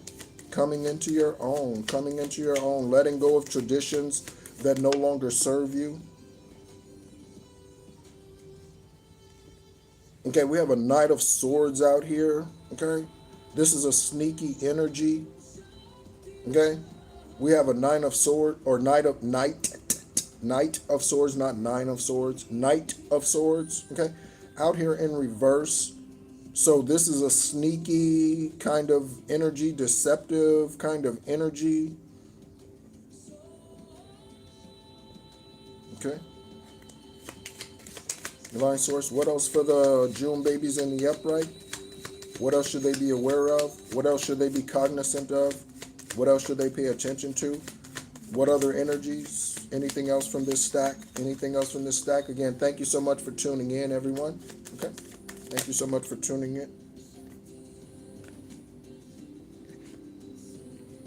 [SPEAKER 1] Coming into your own. Coming into your own. Letting go of traditions that no longer serve you. Okay, we have a Knight of Swords out here. Okay? This is a sneaky energy. Okay? We have a Knight of Swords, or Knight of Swords, not Nine of Swords. Knight of Swords. Okay? Out here in reverse. So this is a sneaky kind of energy, deceptive kind of energy. Okay? Divine Source, what else for the June babies in the upright? What else should they be aware of? What else should they be cognizant of? What else should they pay attention to? What other energies? Anything else from this stack? Anything else from this stack? Again, thank you so much for tuning in, everyone. Okay. Thank you so much for tuning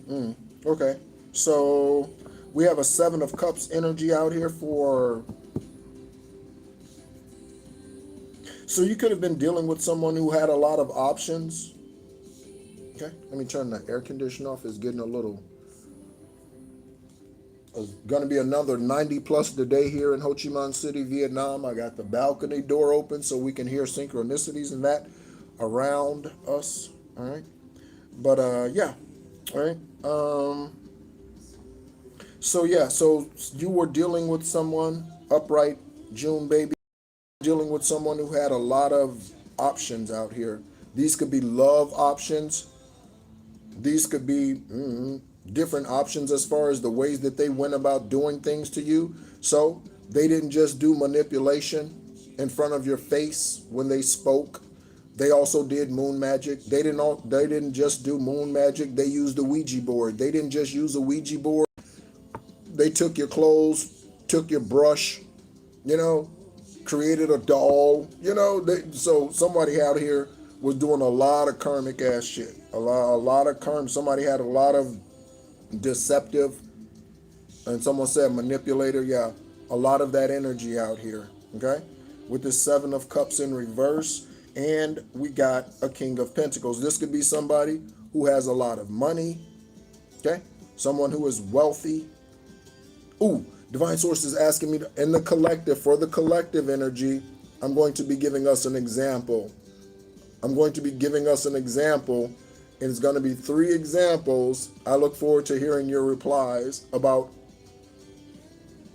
[SPEAKER 1] in. Okay. So we have a Seven of Cups energy out here for... So you could have been dealing with someone who had a lot of options. Okay, let me turn the air conditioner off. It's getting a little... It's going to be another 90 plus today here in Ho Chi Minh City, Vietnam. I got the balcony door open so we can hear synchronicities and that around us. All right. But yeah. All right. So yeah, so you were dealing with someone, upright June baby, dealing with someone who had a lot of options out here. These could be love options. These could be different options as far as the ways that they went about doing things to you. So they didn't just do manipulation in front of your face when they spoke. They also did moon magic. They didn't just do moon magic. They used the Ouija board. They didn't just use a Ouija board. They took your clothes, took your brush, created a doll, so somebody out here was doing a lot of karmic ass shit. A lot of karma. Somebody had a lot of deceptive, and someone said manipulator. Yeah, a lot of that energy out here. Okay, with the Seven of Cups in reverse, and we got a King of Pentacles. This could be somebody who has a lot of money. Okay, someone who is wealthy. Ooh, Divine Source is asking me in the collective, for the collective energy, I'm going to be giving us an example. I'm going to be giving us an example, and it's going to be 3 examples. I look forward to hearing your replies about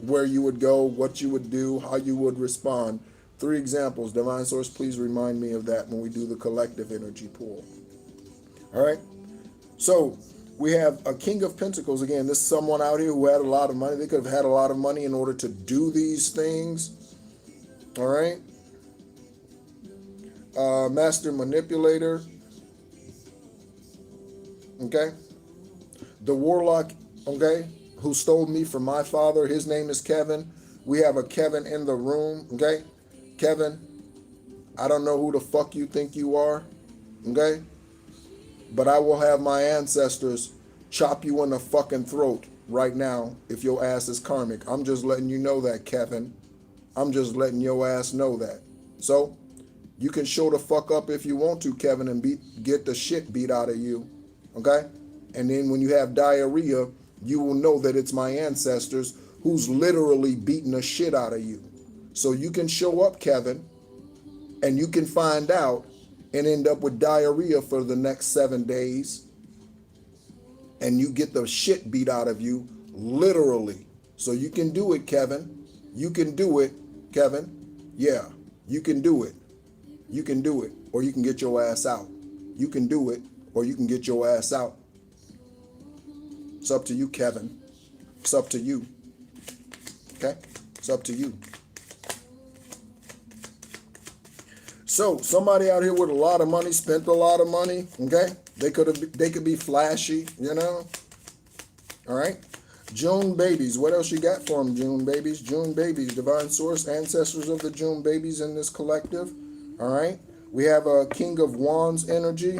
[SPEAKER 1] where you would go, what you would do, how you would respond. 3 examples. Divine Source, please remind me of that when we do the collective energy pool. All right? So we have a King of Pentacles. Again, this is someone out here who had a lot of money. They could have had a lot of money in order to do these things. All right? Master Manipulator. Okay? The Warlock, okay, who stole me from my father. His name is Kevin. We have a Kevin in the room. Okay? Kevin, I don't know who the fuck you think you are. Okay? But I will have my ancestors chop you in the fucking throat right now if your ass is karmic. I'm just letting you know that, Kevin. I'm just letting your ass know that. So, you can show the fuck up if you want to, Kevin, and get the shit beat out of you. Okay? And then when you have diarrhea, you will know that it's my ancestors who's literally beating the shit out of you. So you can show up, Kevin, and you can find out and end up with diarrhea for the next 7 days. and you get the shit beat out of you, literally. So you can do it, Kevin. You can do it, Kevin. Yeah, you can do it. You can do it, or you can get your ass out. You can do it, or you can get your ass out. It's up to you, Kevin. It's up to you. Okay? It's up to you. So somebody out here with a lot of money spent a lot of money. Okay? They could be flashy, you know? All right? June babies. What else you got for them, June babies? June babies. Divine source, ancestors of the June babies in this collective. All right? We have a King of Wands energy.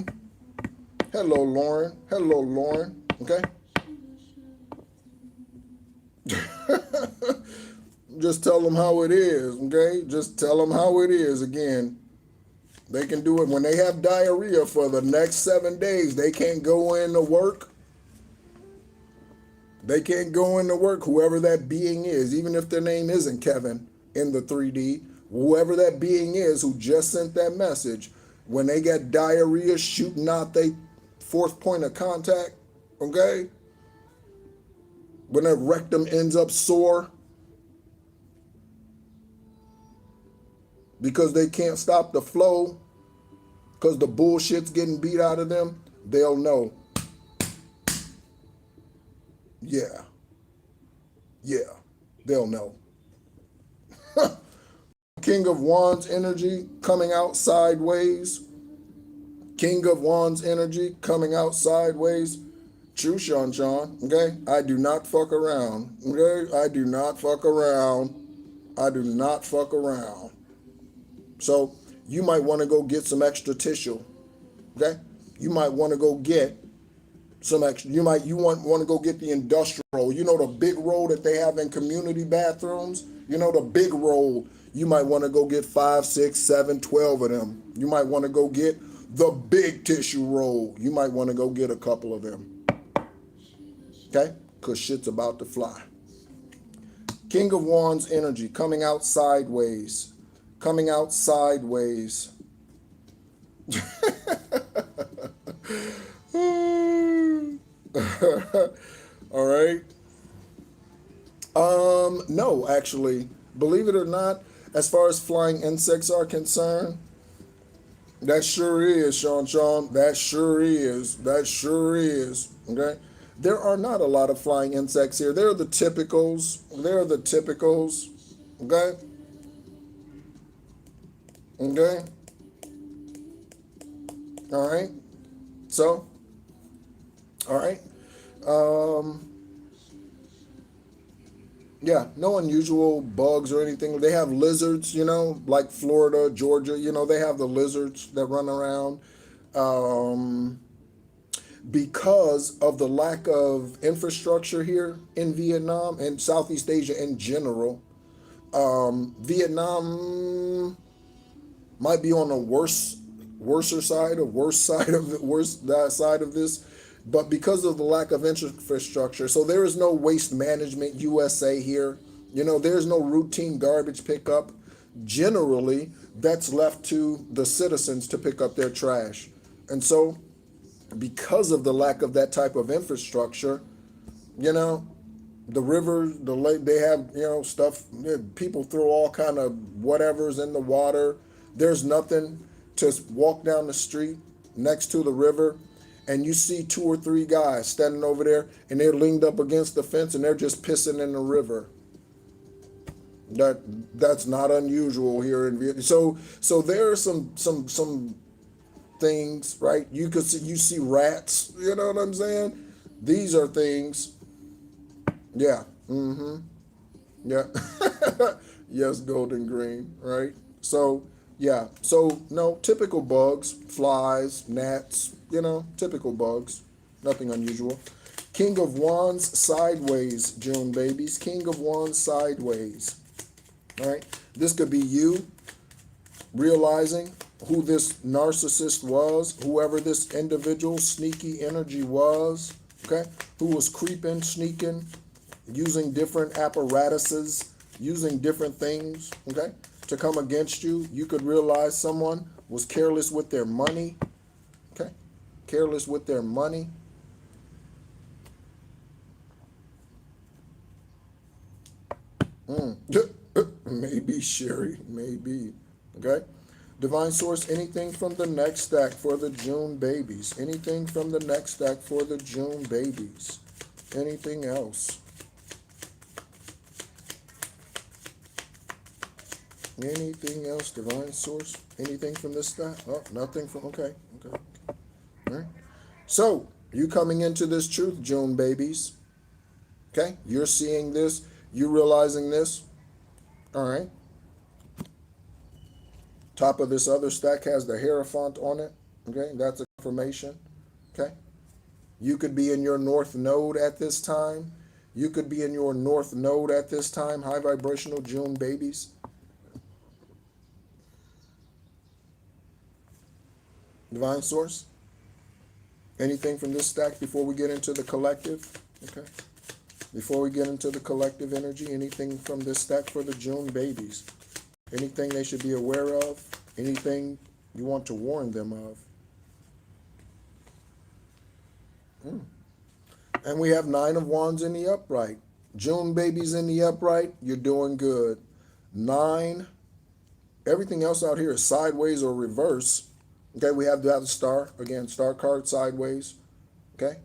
[SPEAKER 1] Hello, Lauren. Hello, Lauren. Okay? Just tell them how it is, okay? Just tell them how it is. Again, they can do it when they have diarrhea for the next 7 days. They can't go in to work. They can't go into work, whoever that being is, even if their name isn't Kevin in the 3D, whoever that being is who just sent that message, when they get diarrhea shooting out their fourth point of contact, okay? When their rectum ends up sore because they can't stop the flow, because the bullshit's getting beat out of them, they'll know. Yeah. Yeah. They'll know. King of Wands energy coming out sideways. King of Wands energy coming out sideways. True, Sean. Okay? I do not fuck around. Okay? I do not fuck around. I do not fuck around. So you might want to go get some extra tissue. Okay? You might want to go get some extra. You want to go get the industrial. You know the big roll that they have in community bathrooms? You know the big roll. You might want to go get 5, 6, 7, 12 of them. You might want to go get the big tissue roll. You might want to go get a couple of them. Okay? Because shit's about to fly. King of Wands energy coming out sideways. Coming out sideways. All right. No, actually, believe it or not, as far as flying insects are concerned, that sure is, Sean. That sure is. That sure is. Okay. There are not a lot of flying insects here. They're the typicals. They're the typicals. Okay. Okay. All right. So, all right. Yeah, no unusual bugs or anything. They have lizards, you know, like Florida, Georgia, you know, they have the lizards that run around. Because of the lack of infrastructure here in Vietnam and Southeast Asia in general, Vietnam might be on the worst side of this, but because of the lack of infrastructure, so there is no Waste Management USA here. You know, there's no routine garbage pickup. Generally, that's left to the citizens to pick up their trash. And so, because of the lack of that type of infrastructure, you know, the rivers, the lake, they have, you know, stuff, people throw all kind of whatevers in the water. There's nothing to walk down the street next to the river and you see 2 or 3 guys standing over there and they're leaned up against the fence and they're just pissing in the river. That's not unusual here in Vietnam. So there are some things, right? You see rats, you know what I'm saying? These are things. Yeah. Mm-hmm. Yeah. Yes, golden green, right? So yeah, so no, typical bugs, flies, gnats, you know, typical bugs, nothing unusual. King of Wands sideways, June babies. King of Wands sideways. All right, this could be you realizing who this narcissist was, whoever this individual sneaky energy was, okay, who was creeping, sneaking, using different apparatuses, using different things, okay, to come against you. You could realize someone was careless with their money, okay, careless with their money. Mm. Maybe, Sherry, maybe. Okay? Divine Source, anything from the next stack for the June babies? Anything from the next stack for the June babies? Anything else? Anything else, Divine Source? Anything from this stack? Oh, nothing from, okay, okay. All right. So, you coming into this truth, June babies. Okay? You're seeing this, you realizing this. All right. Top of this other stack has the Hierophant on it. Okay? That's a confirmation. Okay? You could be in your north node at this time. You could be in your north node at this time, high vibrational June babies. Divine Source. Anything from this stack before we get into the collective? Okay. Before we get into the collective energy, anything from this stack for the June babies? Anything they should be aware of? Anything you want to warn them of? And we have 9 of Wands in the upright. June babies in the upright, you're doing good. 9. Everything else out here is sideways or reverse. Okay, we have the other star. Again, star card sideways. Okay?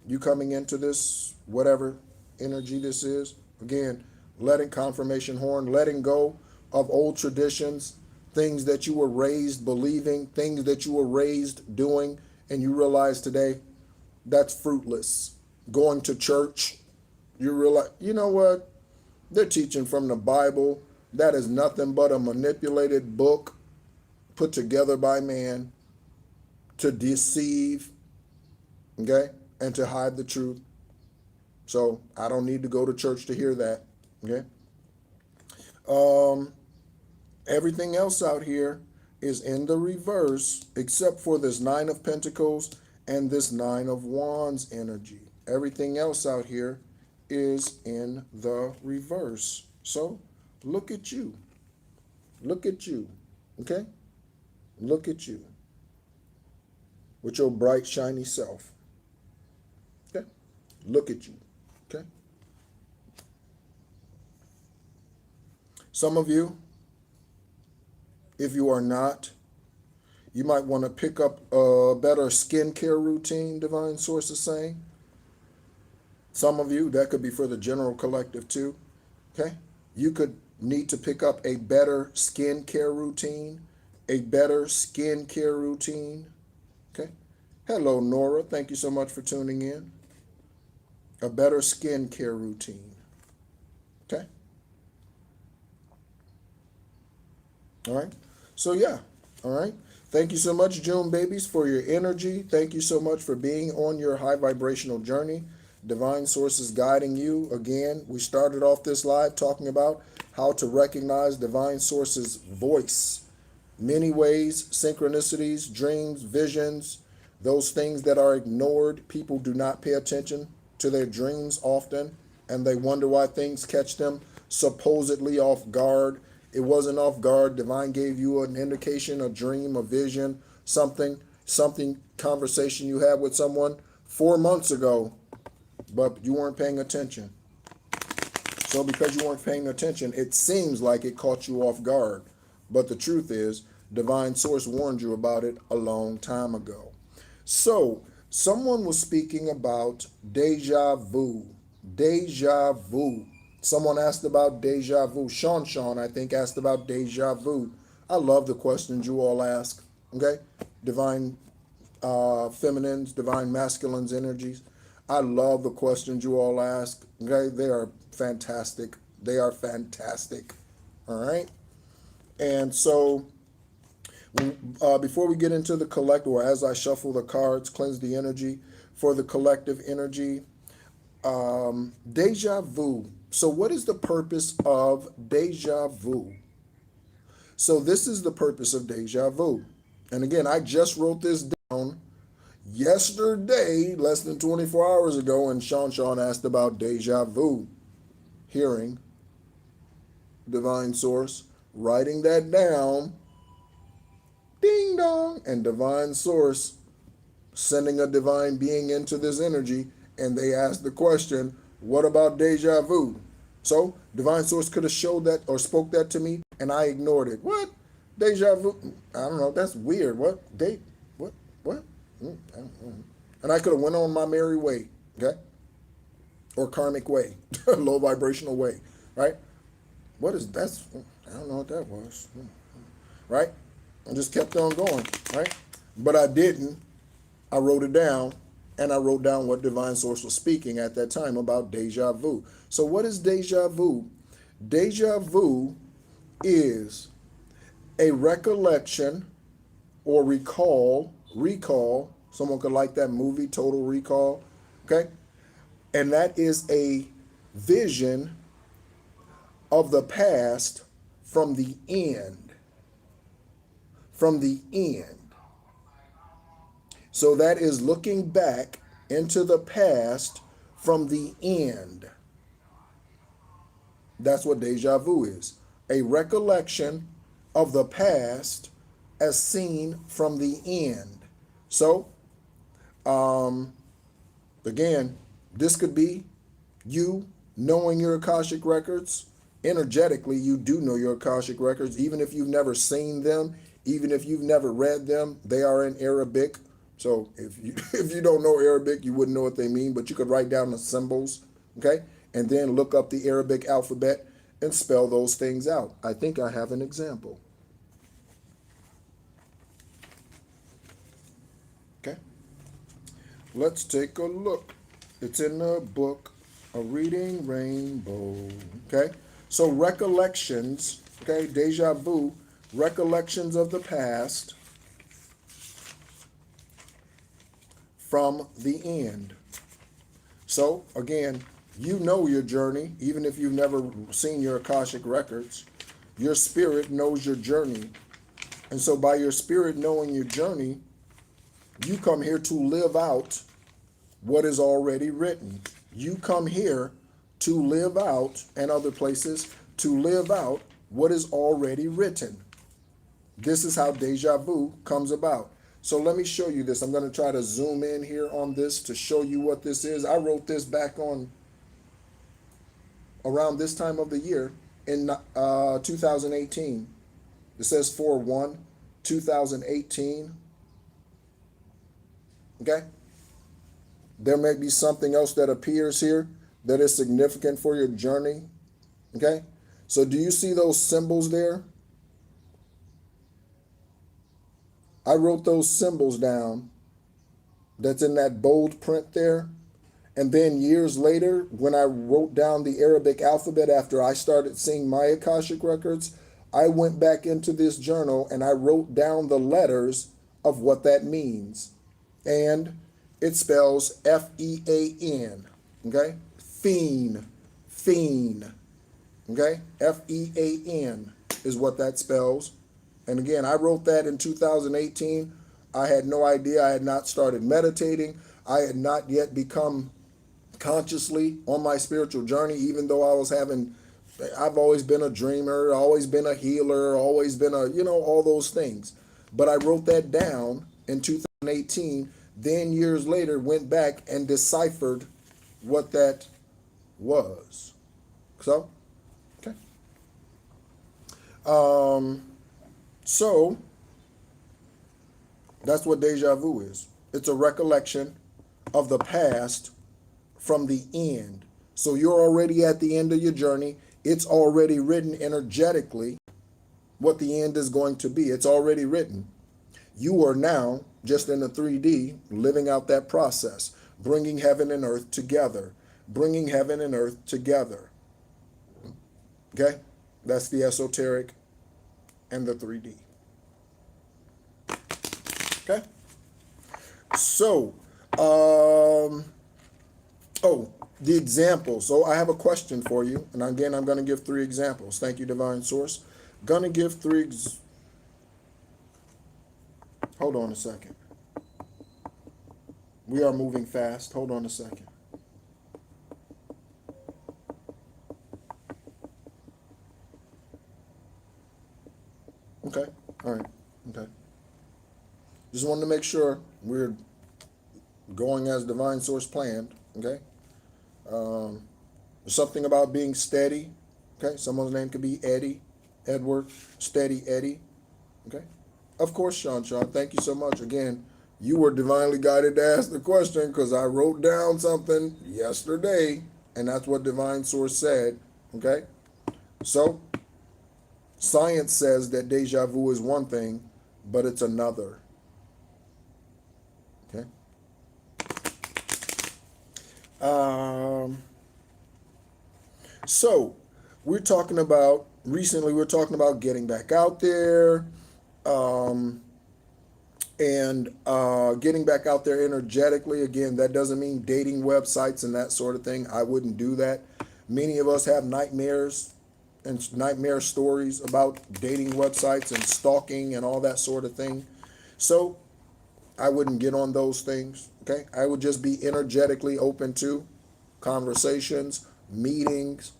[SPEAKER 1] You coming into this, whatever energy this is. Again, letting confirmation horn, letting go of old traditions, things that you were raised believing, things that you were raised doing, and you realize today that's fruitless. Going to church, you realize, you know what? They're teaching from the Bible. That is nothing but a manipulated book put together by man to deceive, okay, and to hide the truth. So I don't need to go to church to hear that, okay? Everything else out here is in the reverse except for this 9 of Pentacles and this 9 of Wands energy. Everything else out here is in the reverse. So look at you. Look at you, okay? Look at you with your bright, shiny self. Okay? Look at you. Okay? Some of you, if you are not, you might want to pick up a better skincare routine, Divine Source is saying. Some of you, that could be for the general collective too. Okay? You could need to pick up a better skincare routine. A better skincare routine. Okay? Hello, Nora. Thank you so much for tuning in. A better skincare routine. Okay? All right? So, yeah. All right? Thank you so much, June babies, for your energy. Thank you so much for being on your high vibrational journey. Divine Source is guiding you. Again, we started off this live talking about how to recognize Divine Source's voice. Many ways, synchronicities, dreams, visions, those things that are ignored. People do not pay attention to their dreams often, and they wonder why things catch them supposedly off guard. It wasn't off guard. Divine gave you an indication, a dream, a vision, something conversation you had with someone 4 months ago, but you weren't paying attention. So because you weren't paying attention, it seems like it caught you off guard. But the truth is, Divine Source warned you about it a long time ago. So, someone was speaking about deja vu. Deja vu. Someone asked about deja vu. Sean, I think, asked about deja vu. I love the questions you all ask. Okay? Divine feminines, divine masculines energies. I love the questions you all ask. Okay? They are fantastic. They are fantastic. All right? And so, before we get into the collective, or as I shuffle the cards, cleanse the energy for the collective energy, deja vu. So what is the purpose of deja vu? So this is the purpose of deja vu. And again, I just wrote this down yesterday, less than 24 hours ago, and Sean asked about deja vu. Hearing Divine Source, writing that down, ding dong, and Divine Source sending a divine being into this energy, and they asked the question, what about deja vu? So divine source could have showed that or spoke that to me, and I ignored it. What? Deja vu? I don't know. That's weird. What? Date? What? What? I don't know. And I could have went on my merry way. Okay? Or karmic way, low vibrational way, right? What is that's? I don't know what that was, right? I just kept on going, right? But I didn't. I wrote it down, and I wrote down what divine source was speaking at that time about deja vu. So what is deja vu? Deja vu is a recollection or recall. Someone could like that movie, Total Recall, okay? And that is a vision of the past from the end. From the end. So that is looking back into the past from the end. That's what deja vu is. A recollection of the past as seen from the end. So, again, this could be you knowing your Akashic records. Energetically, you do know your Akashic records, even if you've never seen them, even if you've never read them. They are in Arabic. So if you if you don't know Arabic, you wouldn't know what they mean, but you could write down the symbols, okay? And then look up the Arabic alphabet and spell those things out. I think I have an example. Okay? Let's take a look. It's in the book, A Reading Rainbow. Okay? So recollections, okay, deja vu, recollections of the past from the end. So again, you know your journey, even if you've never seen your Akashic records. Your spirit knows your journey. And so by your spirit knowing your journey, you come here to live out what is already written. You come here to live out, and other places, to live out what is already written. This is how deja vu comes about. So let me show you this. I'm going to try to zoom in here on this to show you what this is. I wrote this back on around this time of the year in 2018. It says 4/1/2018. Okay? There may be something else that appears here that is significant for your journey. Okay? So do you see those symbols there? I wrote those symbols down that's in that bold print there. And then years later, when I wrote down the Arabic alphabet after I started seeing my Akashic records, I went back into this journal and I wrote down the letters of what that means. And it spells F-E-A-N, okay? Fiend, okay? F-E-A-N is what that spells. And again, I wrote that in 2018. I had no idea. I had not started meditating. I had not yet become consciously on my spiritual journey, even though I've always been a dreamer, always been a healer, always been all those things. But I wrote that down in 2018, then years later went back and deciphered what that was. So, okay. So, that's what deja vu is. It's a recollection of the past from the end. So you're already at the end of your journey. It's already written energetically what the end is going to be. It's already written. You are now just in the 3D living out that process, bringing heaven and earth together, bringing heaven and earth together. Okay? That's the esoteric and the 3D. Okay? So, the example. So I have a question for you. And again, I'm going to give 3 examples. Thank you, Divine Source. Going to give 3 Hold on a second. We are moving fast. Hold on a second. Okay. All right. Okay. Just wanted to make sure we're going as Divine Source planned. Okay. There's something about being steady. Okay, someone's name could be Eddie, Edward, Steady Eddie. Okay, of course, Sean. Thank you so much. Again, you were divinely guided to ask the question because I wrote down something yesterday, and that's what Divine Source said. Okay, so science says that deja vu is one thing, but it's another. Okay. So recently we're talking about getting back out there, um, and getting back out there energetically. Again, that doesn't mean dating websites and that sort of thing. I wouldn't do that. Many of us have nightmares and nightmare stories about dating websites and stalking and all that sort of thing. So I wouldn't get on those things. Okay, I would just be energetically open to conversations, meetings,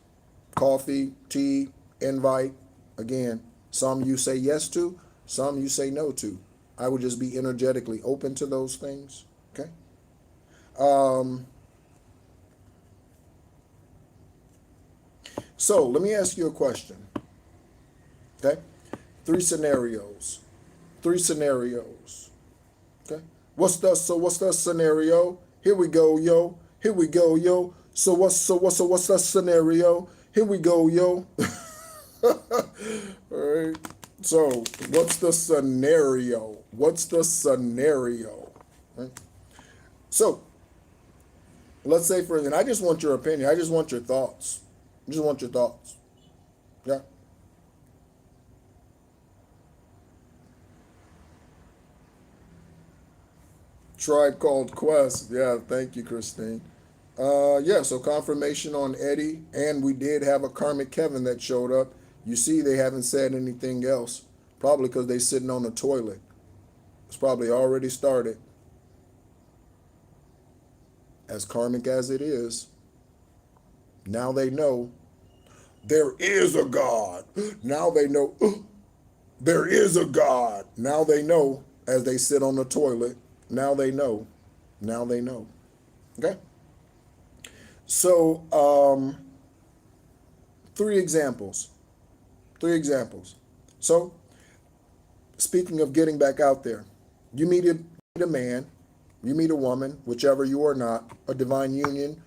[SPEAKER 1] coffee, tea, invite. Again, some you say yes to, some you say no to. I would just be energetically open to those things. Okay. So let me ask you a question. Okay. Three scenarios. Three scenarios. Okay. What's the scenario? Here we go, yo. Here we go, yo. What's the scenario? Here we go, yo. All right. So, what's the scenario? What's the scenario? Right? So, let's say for instance, I just want your opinion. I just want your thoughts. I just want your thoughts. Yeah. Tribe Called Quest. Yeah, thank you, Christine. Yeah, so confirmation on Eddie, and we did have a karmic Kevin that showed up. You see, they haven't said anything else, probably because they're sitting on the toilet. It's probably already started. As karmic as it is, now they know there is a God. Now they know there is a God. Now they know as they sit on the toilet. Now they know. Now they know. Okay? So, three examples. Three examples. So, speaking of getting back out there, you meet a man, you meet a woman, whichever you are not, a divine union.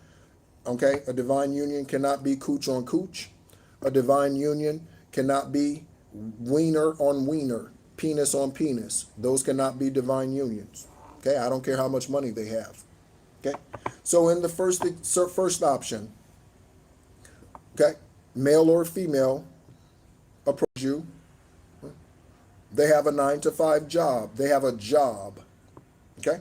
[SPEAKER 1] Okay? A divine union cannot be cooch on cooch. A divine union cannot be wiener on wiener, penis on penis. Those cannot be divine unions. Okay? I don't care how much money they have. Okay? So in the first option, okay, male or female approach you. They have a 9 to 5 job. They have a job. Okay?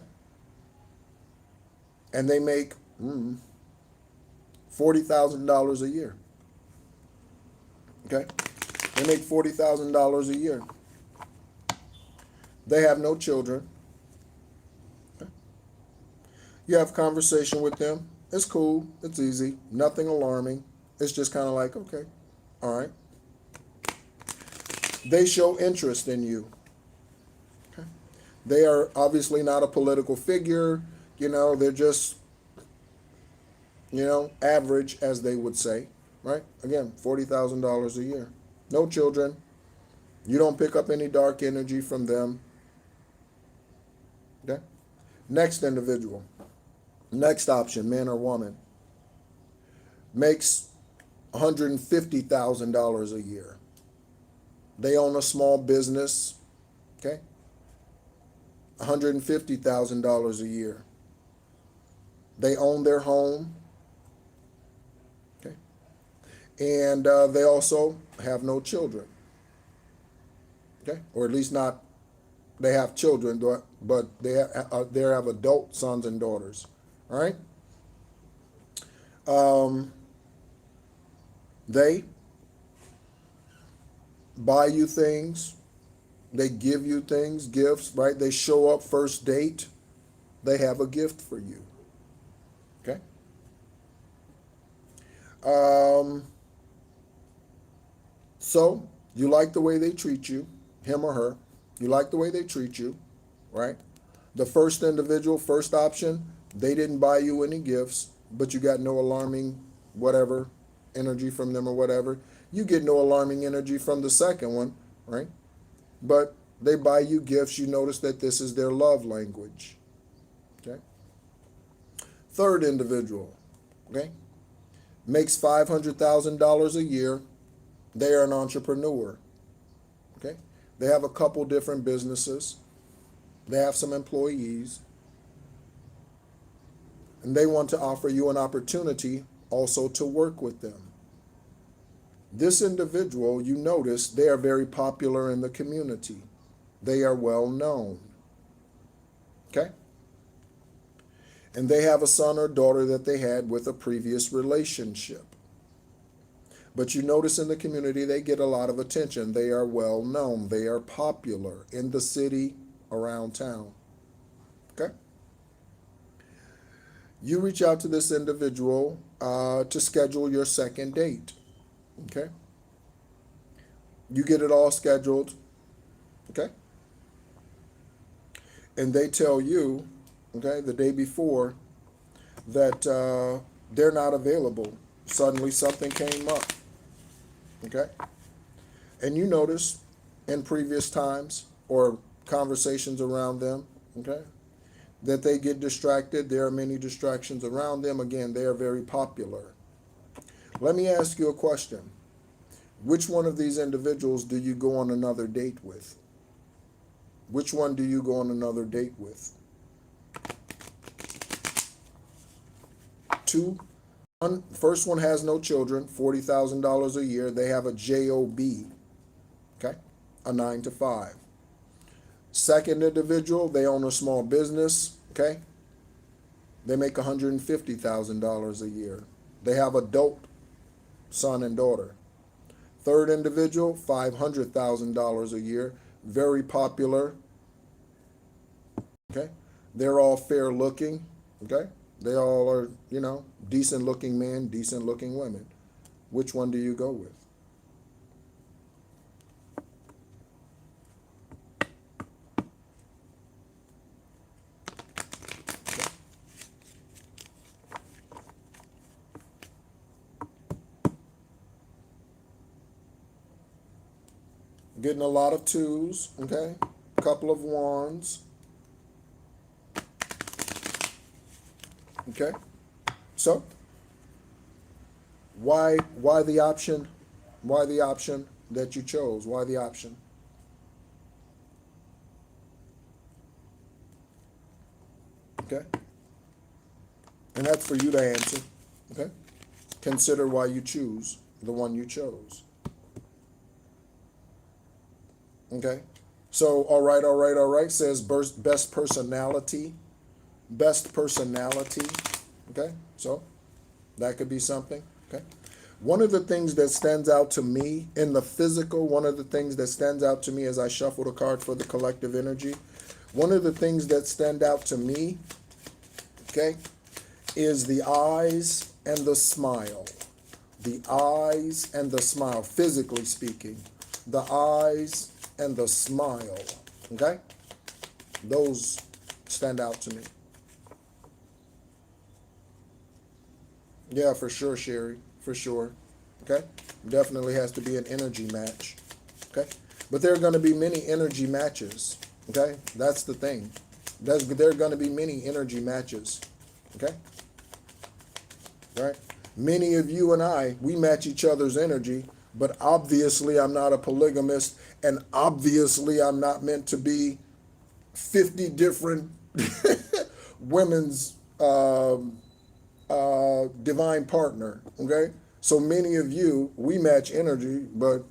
[SPEAKER 1] And they make $40,000 a year. Okay? They make $40,000 a year. They have no children. Okay? You have conversation with them. It's cool. It's easy. Nothing alarming. It's just kind of like, okay, all right. They show interest in you. Okay? They are obviously not a political figure. They're just, average, as they would say, right? Again, $40,000 a year. No children. You don't pick up any dark energy from them. Okay? Next individual. Next option, man or woman, makes $150,000 a year. They own a small business. Okay? $150,000 a year. They own their home. Okay? And they also have no children. Okay? Or at least not, they have children, but they have adult sons and daughters. All right? They buy you things. They give you things, gifts, right? They show up first date. They have a gift for you. Okay? So, you like the way they treat you, him or her. You like the way they treat you, right? The first individual, first option, they didn't buy you any gifts, but you got no alarming whatever energy from them or whatever. You get no alarming energy from the second one, right? But they buy you gifts. You notice that this is their love language. Okay. Third individual, okay, makes $500,000 a year. They are an entrepreneur. Okay. They have a couple different businesses. They have some employees. And they want to offer you an opportunity also to work with them. This individual, you notice, they are very popular in the community. They are well known. Okay? And they have a son or daughter that they had with a previous relationship. But you notice in the community, they get a lot of attention. They are well known. They are popular in the city, around town. Okay? You reach out to this individual to schedule your second date. Okay? You get it all scheduled. Okay? And they tell you, okay, the day before that they're not available. Suddenly something came up. Okay? And you notice in previous times or conversations around them, okay, that they get distracted. There are many distractions around them. Again, they are very popular. Let me ask you a question. Which one of these individuals do you go on another date with? Which one do you go on another date with? Two. One, first one has no children, $40,000 a year. They have a job, okay, a 9 to 5. Second individual, they own a small business, okay. They make $150,000 a year. They have adult son and daughter. Third individual, $500,000 a year, very popular, okay. They're all fair looking, okay. They all are, decent looking men, decent looking women. Which one do you go with? Getting a lot of twos, okay? A couple of wands. Okay? So, why the option? Why the option that you chose? Why the option? Okay? And that's for you to answer. Okay? Consider why you choose the one you chose. Okay? So, all right, says best personality. Best personality. Okay? So, that could be something. Okay? One of the things that stands out to me in the physical, one of the things that stands out to me as I shuffle the card for the collective energy, one of the things that stand out to me, okay, is the eyes and the smile. The eyes and the smile, physically speaking. The eyes and the smile, okay? Those stand out to me. Yeah, for sure, Sherry, for sure, okay? Definitely has to be an energy match, okay? But there are going to be many energy matches, okay? That's the thing. There are going to be many energy matches, okay? Right? Many of you and I, we match each other's energy, but obviously I'm not a polygamist, and obviously I'm not meant to be 50 different women's divine partner, okay? So many of you, we match energy, but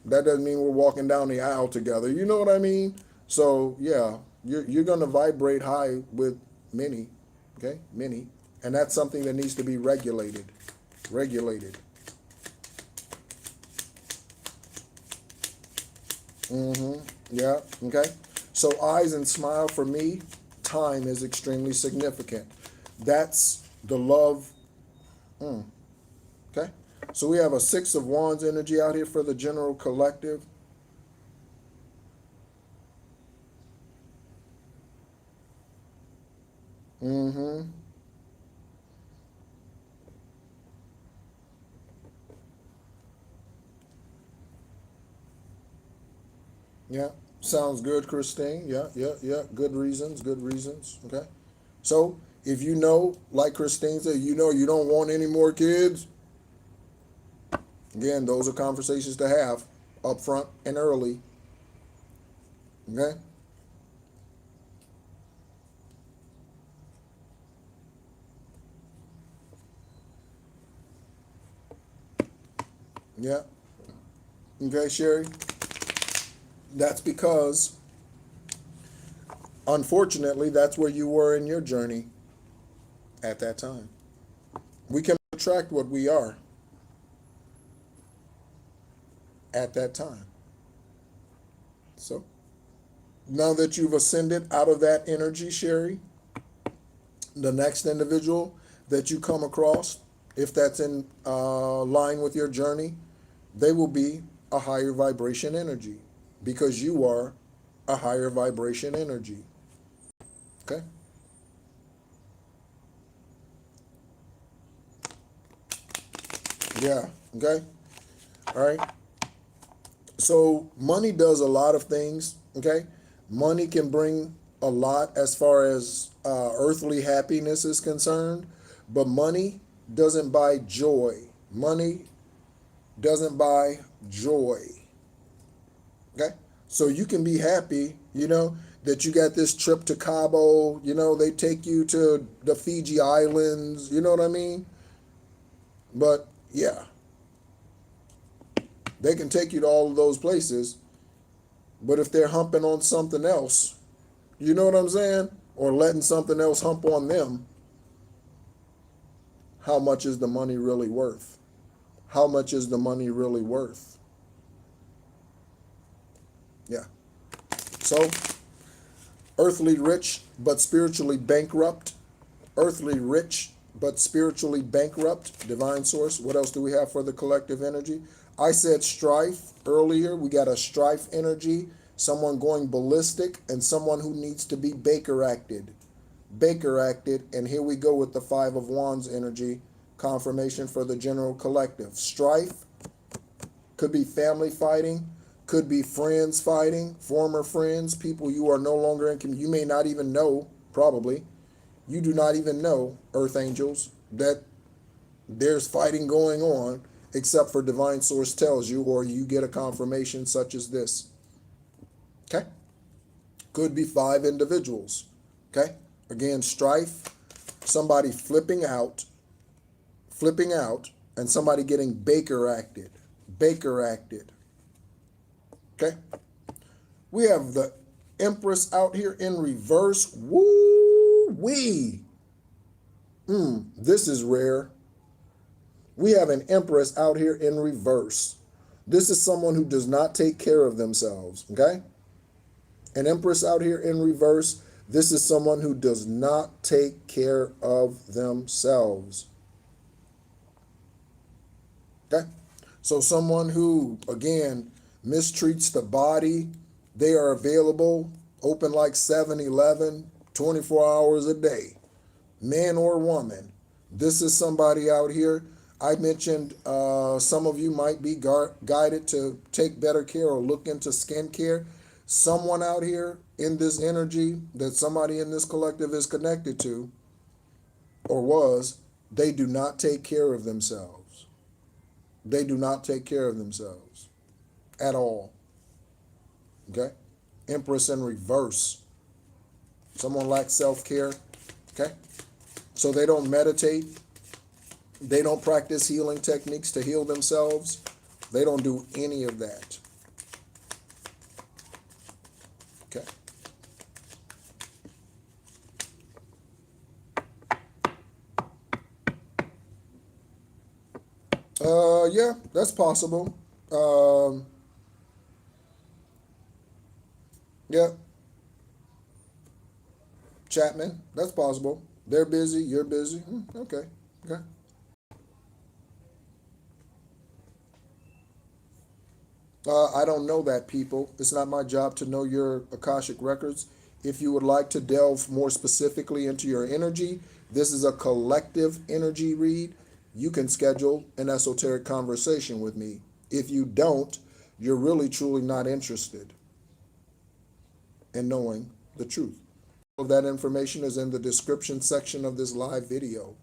[SPEAKER 1] that doesn't mean we're walking down the aisle together. You know what I mean? So yeah, you're going to vibrate high with many, okay? Many. And that's something that needs to be regulated. Regulated. Yeah, okay. So eyes and smile for me, time is extremely significant. That's the love. Okay. So we have a 6 of Wands energy out here for the general collective. Yeah. Sounds good, Christine. Yeah, yeah, yeah. Good reasons, good reasons. Okay. So if you know, like Christine said, you know you don't want any more kids, again, those are conversations to have up front and early. Okay? Yeah. Okay, Sherry? That's because, unfortunately, that's where you were in your journey at that time. We can attract what we are at that time. So now that you've ascended out of that energy, Sherry, the next individual that you come across, if that's in line with your journey, they will be a higher vibration energy because you are a higher vibration energy. Okay? Yeah. Okay? All right. So money does a lot of things. Okay? Money can bring a lot as far as earthly happiness is concerned, but money doesn't buy joy. Money doesn't buy joy. Okay? So you can be happy, that you got this trip to Cabo, they take you to the Fiji Islands, you know what I mean? But yeah, they can take you to all of those places, but if they're humping on something else, you know what I'm saying? Or letting something else hump on them, how much is the money really worth? How much is the money really worth? Yeah. So, earthly rich but spiritually bankrupt. Earthly rich but spiritually bankrupt. Divine source. What else do we have for the collective energy? I said strife earlier. We got a strife energy, someone going ballistic, and someone who needs to be Baker acted. Baker acted, and here we go with the Five of Wands energy, confirmation for the general collective. Strife could be family fighting, could be friends fighting, former friends, people you are no longer in community. You may not even know, probably. You do not even know, Earth Angels, that there's fighting going on, except for Divine Source tells you, or you get a confirmation such as this. Okay? Could be five individuals. Okay? Again, strife, somebody flipping out, and somebody getting Baker acted. Baker acted. Okay? We have the Empress out here in reverse. Woo wee. This is rare. We have an Empress out here in reverse. This is someone who does not take care of themselves. Okay? An Empress out here in reverse. This is someone who does not take care of themselves. Okay? So someone who, again, mistreats the body, they are available, open like 7-Eleven, 24 hours a day, man or woman. This is somebody out here. I mentioned some of you might be guided to take better care or look into skincare. Someone out here in this energy that somebody in this collective is connected to or was, they do not take care of themselves. They do not take care of themselves at all. Okay? Empress in reverse. Someone lacks self-care. Okay? So they don't meditate. They don't practice healing techniques to heal themselves. They don't do any of that. Okay? Yeah, that's possible. Yeah, Chapman, that's possible. They're busy, you're busy. Okay, okay. I don't know that, people. It's not my job to know your Akashic records. If you would like to delve more specifically into your energy, this is a collective energy read. You can schedule an esoteric conversation with me. If you don't, you're really truly not interested. and knowing the truth. All of that information is in the description section of this live video.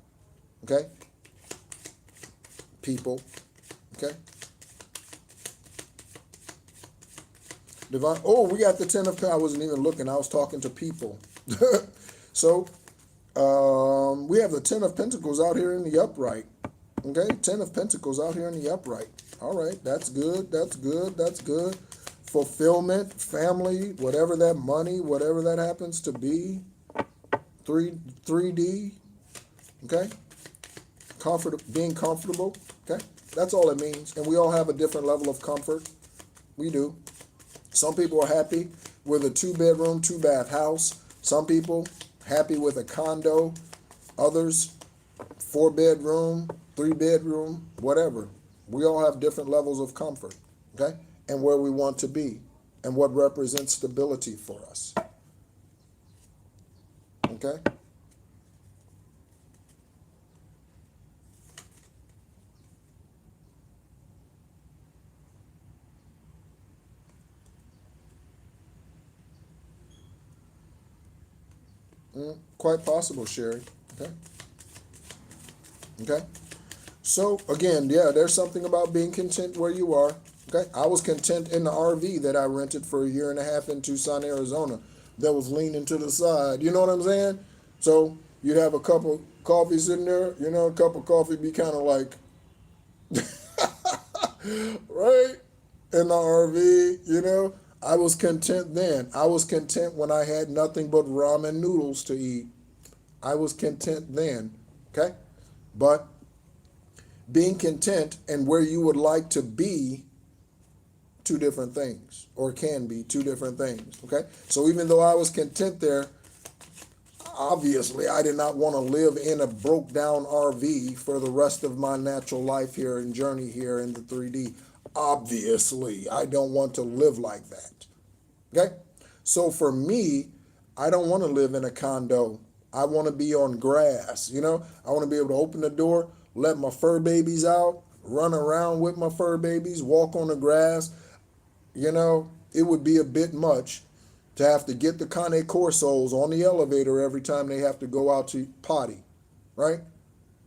[SPEAKER 1] Okay? People. Okay? Divine. Oh, we got the 10 of Pentacles. I wasn't even looking. I was talking to people. So, we have the 10 of Pentacles out here in the upright. Okay? 10 of Pentacles out here in the upright. All right. That's good. That's good. That's good. Fulfillment, family, whatever that money, whatever that happens to be. 3D. Okay? Being comfortable. Okay? That's all it means. And we all have a different level of comfort. We do. Some people are happy with a 2-bedroom, 2-bath house. Some people happy with a condo. Others, 4-bedroom, 3-bedroom, whatever. We all have different levels of comfort, okay? And where we want to be and what represents stability for us, okay? Quite possible, Sherry. Okay. Okay. So again, yeah, there's something about being content where you are. Okay. I was content in the RV that I rented for a year and a half in Tucson, Arizona, that was leaning to the side. You know what I'm saying? So you'd have a cup of coffee sitting there, a cup of coffee be kind of like, right? In the RV, I was content then. I was content when I had nothing but ramen noodles to eat. I was content then, okay? But being content and where you would like to be, two different things, or can be two different things, okay? So even though I was content there, obviously I did not want to live in a broke down RV for the rest of my natural life here and journey here in the 3D. Obviously, I don't want to live like that, okay? So for me, I don't want to live in a condo. I want to be on grass, I want to be able to open the door, let my fur babies out, run around with my fur babies, walk on the grass. It would be a bit much to have to get the Cane Corsos on the elevator every time they have to go out to potty, right?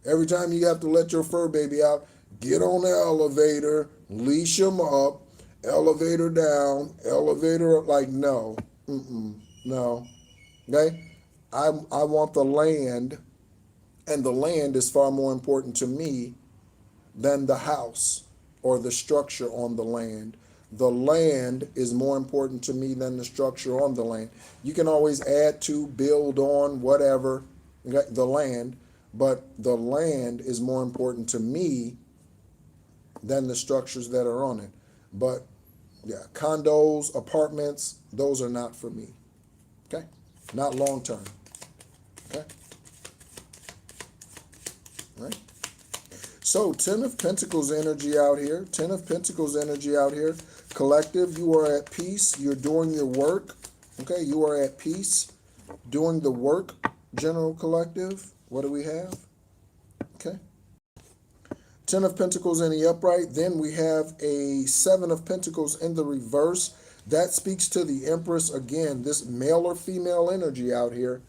[SPEAKER 1] Every time you have to let your fur baby out, get on the elevator, leash them up, elevator down, elevator up. Like, no, no, okay? I want the land, and the land is far more important to me than the house or the structure on the land. The land is more important to me than the structure on the land. You can always add to, build on, whatever, the land, but the land is more important to me than the structures that are on it. But yeah, condos, apartments, those are not for me, okay? Not long term, okay? All right? So 10 of Pentacles energy out here. 10 of Pentacles energy out here. Collective, you are at peace. You're doing your work. Okay, you are at peace. Doing the work. General Collective. What do we have? Okay. 10 of Pentacles in the upright. Then we have a 7 of Pentacles in the reverse. That speaks to the Empress. Again, this male or female energy out here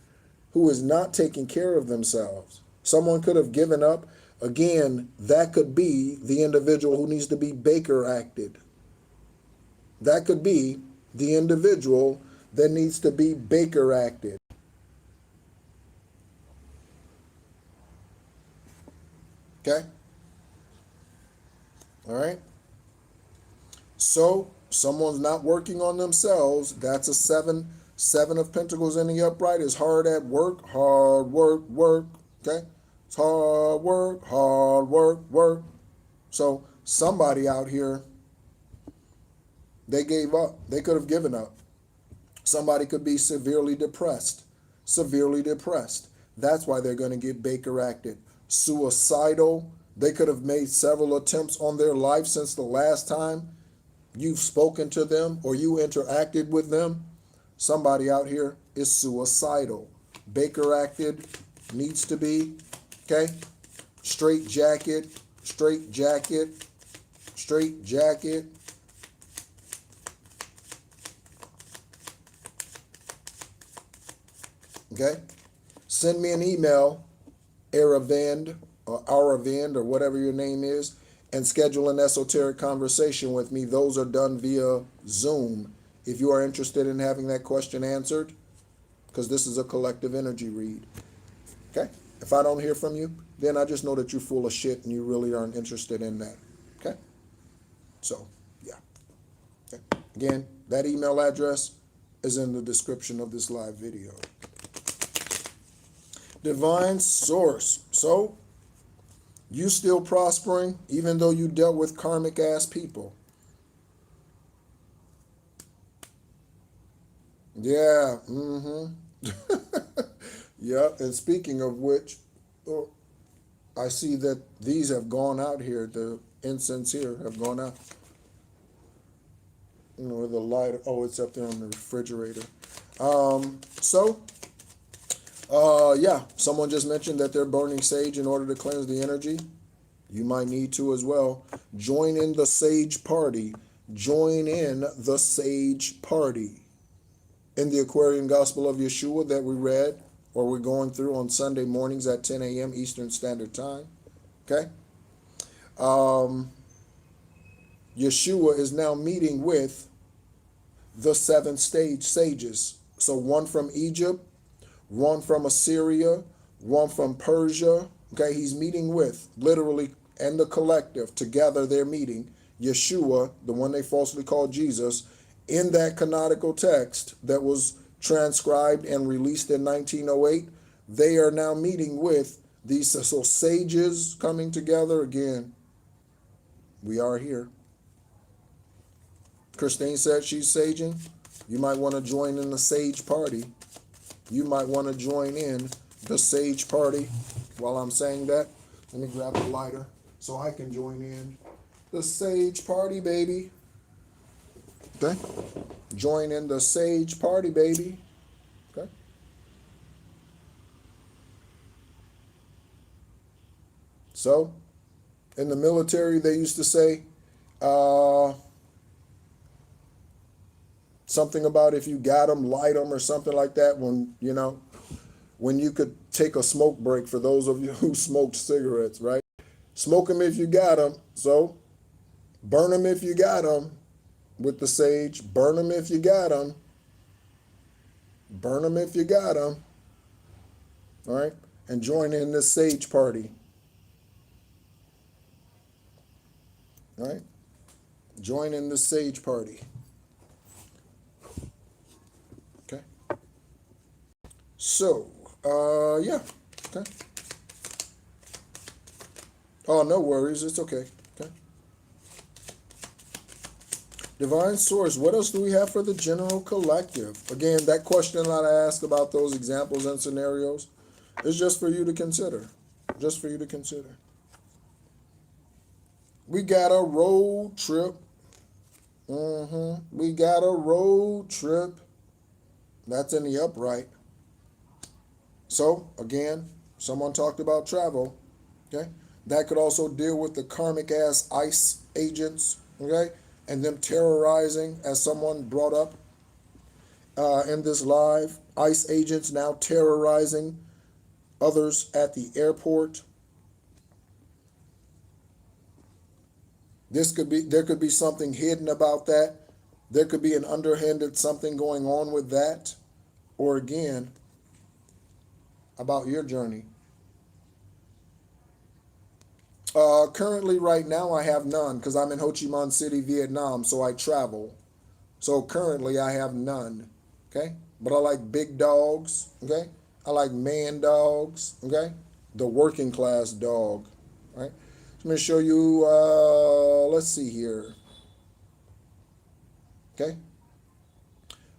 [SPEAKER 1] who is not taking care of themselves. Someone could have given up. Again, that could be the individual who needs to be Baker acted. That could be the individual that needs to be Baker acted. Okay? All right? So, someone's not working on themselves. That's a 7. 7 of Pentacles in the upright is hard at work. Hard work, work. Okay? It's hard work, work. So somebody out here, they gave up. They could have given up. Somebody could be severely depressed. Severely depressed. That's why they're going to get Baker acted. Suicidal. They could have made several attempts on their life since the last time you've spoken to them or you interacted with them. Somebody out here is suicidal. Baker acted, needs to be. Okay? Straight jacket, straight jacket, straight jacket. Okay? Send me an email, Aravend or Aravend or whatever your name is, and schedule an esoteric conversation with me. Those are done via Zoom. If you are interested in having that question answered, because this is a collective energy read. Okay? If I don't hear from you, then I just know that you're full of shit and you really aren't interested in that. Okay? So, yeah. Okay. Again, that email address is in the description of this live video. Divine source. So, you still prospering even though you dealt with karmic ass people. Yeah, Yep, and speaking of which, oh, I see that these have gone out here. The incense here have gone out. You know, the light, oh, it's up there on the refrigerator. So, yeah, someone just mentioned that they're burning sage in order to cleanse the energy. You might need to as well. Join in the sage party. Join in the sage party. In the Aquarian Gospel of Yeshua that we read or we're going through on Sunday mornings at 10 a.m. Eastern Standard Time. Okay? Yeshua is now meeting with the seven stage sages. So one from Egypt, one from Assyria, one from Persia. Okay, he's meeting with literally and the collective together. They're meeting Yeshua, the one they falsely called Jesus, in that canonical text that was transcribed and released in 1908. They are now meeting with these so sages coming together again. We are here. Christine said she's saging. You might want to join in the sage party. You might want to join in the sage party. While I'm saying that, let me grab the lighter so I can join in the sage party, baby. Okay? Join in the sage party, baby. Okay? So, in the military, they used to say something about if you got them, light them, or something like that. When you could take a smoke break for those of you who smoked cigarettes, right? Smoke them if you got them. So, burn them if you got them with the sage. Burn them if you got them. Burn them if you got them. All right? And join in this sage party. All right? Join in the sage party. Okay? So, yeah. Okay. Oh, no worries. It's okay. Okay. Divine source, what else do we have for the general collective? Again, that question that I asked about those examples and scenarios is just for you to consider. Just for you to consider. We got a road trip. We got a road trip. That's in the upright. So, again, someone talked about travel. Okay? That could also deal with the karmic ass ICE agents. Okay? And them terrorizing, as someone brought up in this live, ICE agents now terrorizing others at the airport. There could be something hidden about that. There could be an underhanded something going on with that. Or again, about your journey. Currently, right now, I have none because I'm in Ho Chi Minh City, Vietnam, so I travel. So currently, I have none. Okay? But I like big dogs. Okay? I like man dogs. Okay? The working class dog. Right? So I'm going to show you, let's see here. Okay?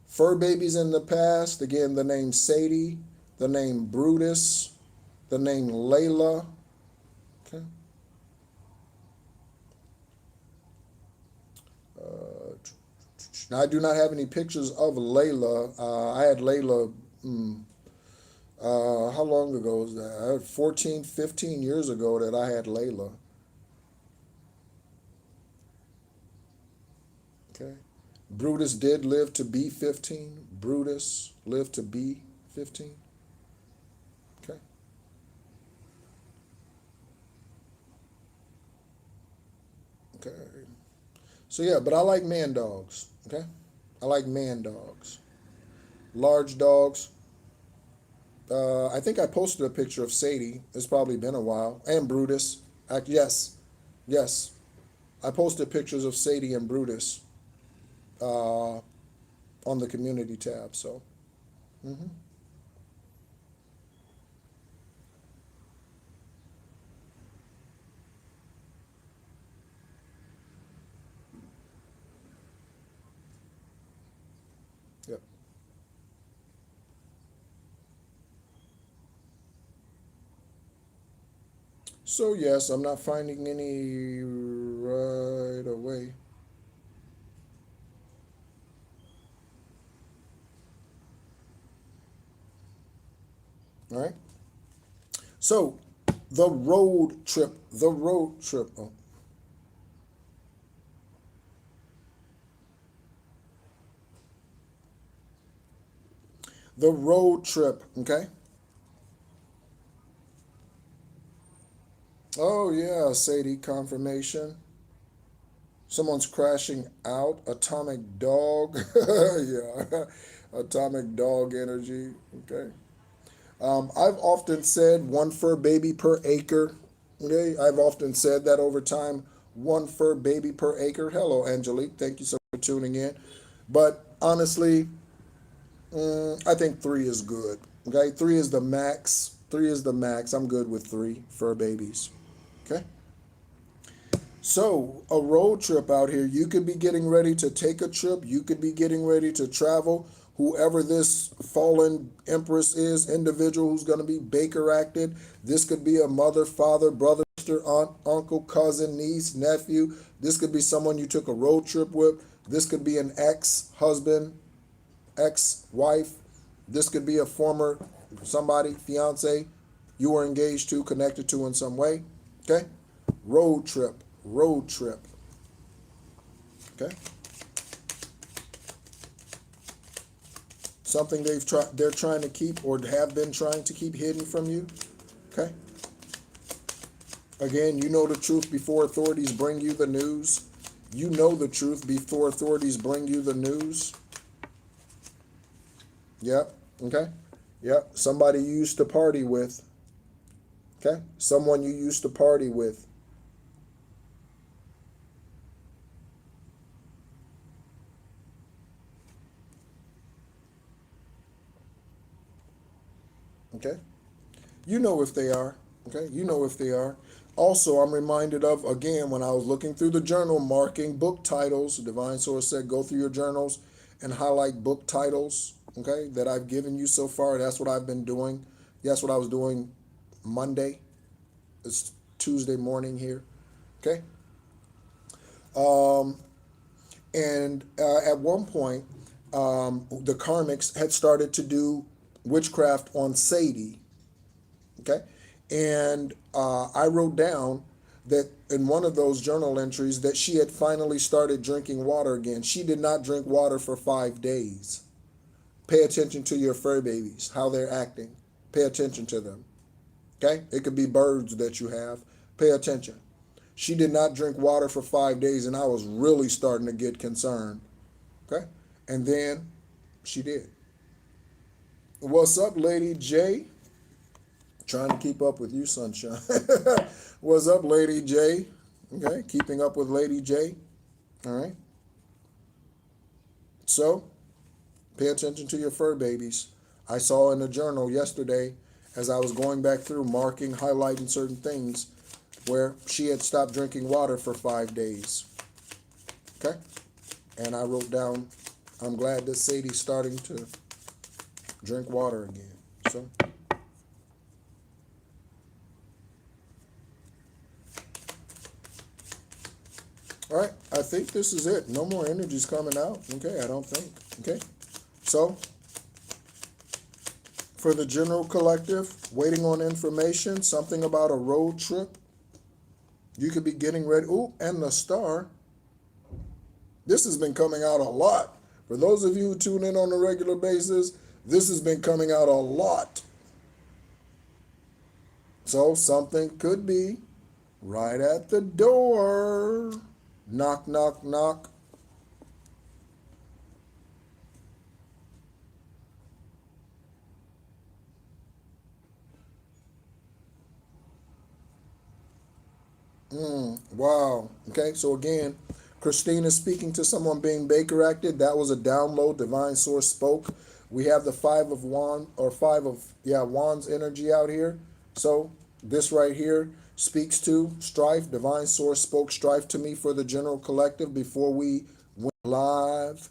[SPEAKER 1] Fur babies in the past. Again, the name Sadie, the name Brutus, the name Layla. Okay? Now, I do not have any pictures of Layla. I had Layla, how long ago was that? I had 14, 15 years ago that I had Layla. Okay. Brutus did live to be 15. Brutus lived to be 15. Okay. So yeah, but I like man dogs. Okay. I like man dogs. Large dogs. I think I posted a picture of Sadie. It's probably been a while. And Brutus. Yes. Yes. I posted pictures of Sadie and Brutus uh, on the community tab. So, hmm yep. So yes, I'm not finding any right away. All right. So the road trip. The road trip. Oh, the road trip. Okay. Oh yeah, Sadie, confirmation. Someone's crashing out. Atomic dog. Yeah. Atomic dog energy. Okay. I've often said one fur baby per acre. Okay. I've often said that over time. One fur baby per acre. Hello, Angelique. Thank you so much for tuning in. But honestly, I think three is good. Okay. Three is the max. Three is the max. I'm good with three fur babies. Okay. So, a road trip out here, you could be getting ready to take a trip, you could be getting ready to travel. Whoever this fallen empress is, individual who's going to be Baker acted, this could be a mother, father, brother, sister, aunt, uncle, cousin, niece, nephew. This could be someone you took a road trip with. This could be an ex husband, ex wife. This could be a former somebody, fiance you were engaged to, connected to in some way. Okay? Road trip, road trip. Okay? Something they're trying to keep or have been trying to keep hidden from you. Okay? Again, you know the truth before authorities bring you the news. You know the truth before authorities bring you the news. Yep. Okay? Yep. Somebody you used to party with. Okay? Someone you used to party with. Okay? You know if they are. Okay? You know if they are. Also, I'm reminded of, again, when I was looking through the journal, marking book titles, Divine Source said, go through your journals and highlight book titles, okay, that I've given you so far. That's what I've been doing. That's what I was doing Monday. It's Tuesday morning here, okay? Um, and at one point, the karmics had started to do witchcraft on Sadie, okay? And I wrote down that in one of those journal entries that she had finally started drinking water again. She did not drink water for 5 days. Pay attention to your fur babies, how they're acting. Pay attention to them. Okay? It could be birds that you have. Pay attention. She did not drink water for 5 days, and I was really starting to get concerned. Okay? And then she did. What's up, Lady J? Trying to keep up with you, sunshine. What's up, Lady J? Okay, keeping up with Lady J. All right. So, pay attention to your fur babies. I saw in the journal yesterday as I was going back through, marking, highlighting certain things where she had stopped drinking water for 5 days. Okay? And I wrote down, I'm glad that Sadie's starting to drink water again. So, all right, I think this is it. No more energies coming out. Okay, I don't think. Okay, so for the general collective, waiting on information, something about a road trip. You could be getting ready. Ooh, and the star. This has been coming out a lot. For those of you who tune in on a regular basis, this has been coming out a lot. So something could be right at the door. Knock, knock, knock. Wow. Okay, so again, Christine is speaking to someone being Baker acted. That was a download. Divine Source spoke. We have the five of wand or five of wands energy out here. So this right here speaks to strife. Divine Source spoke strife to me for the general collective before we went live.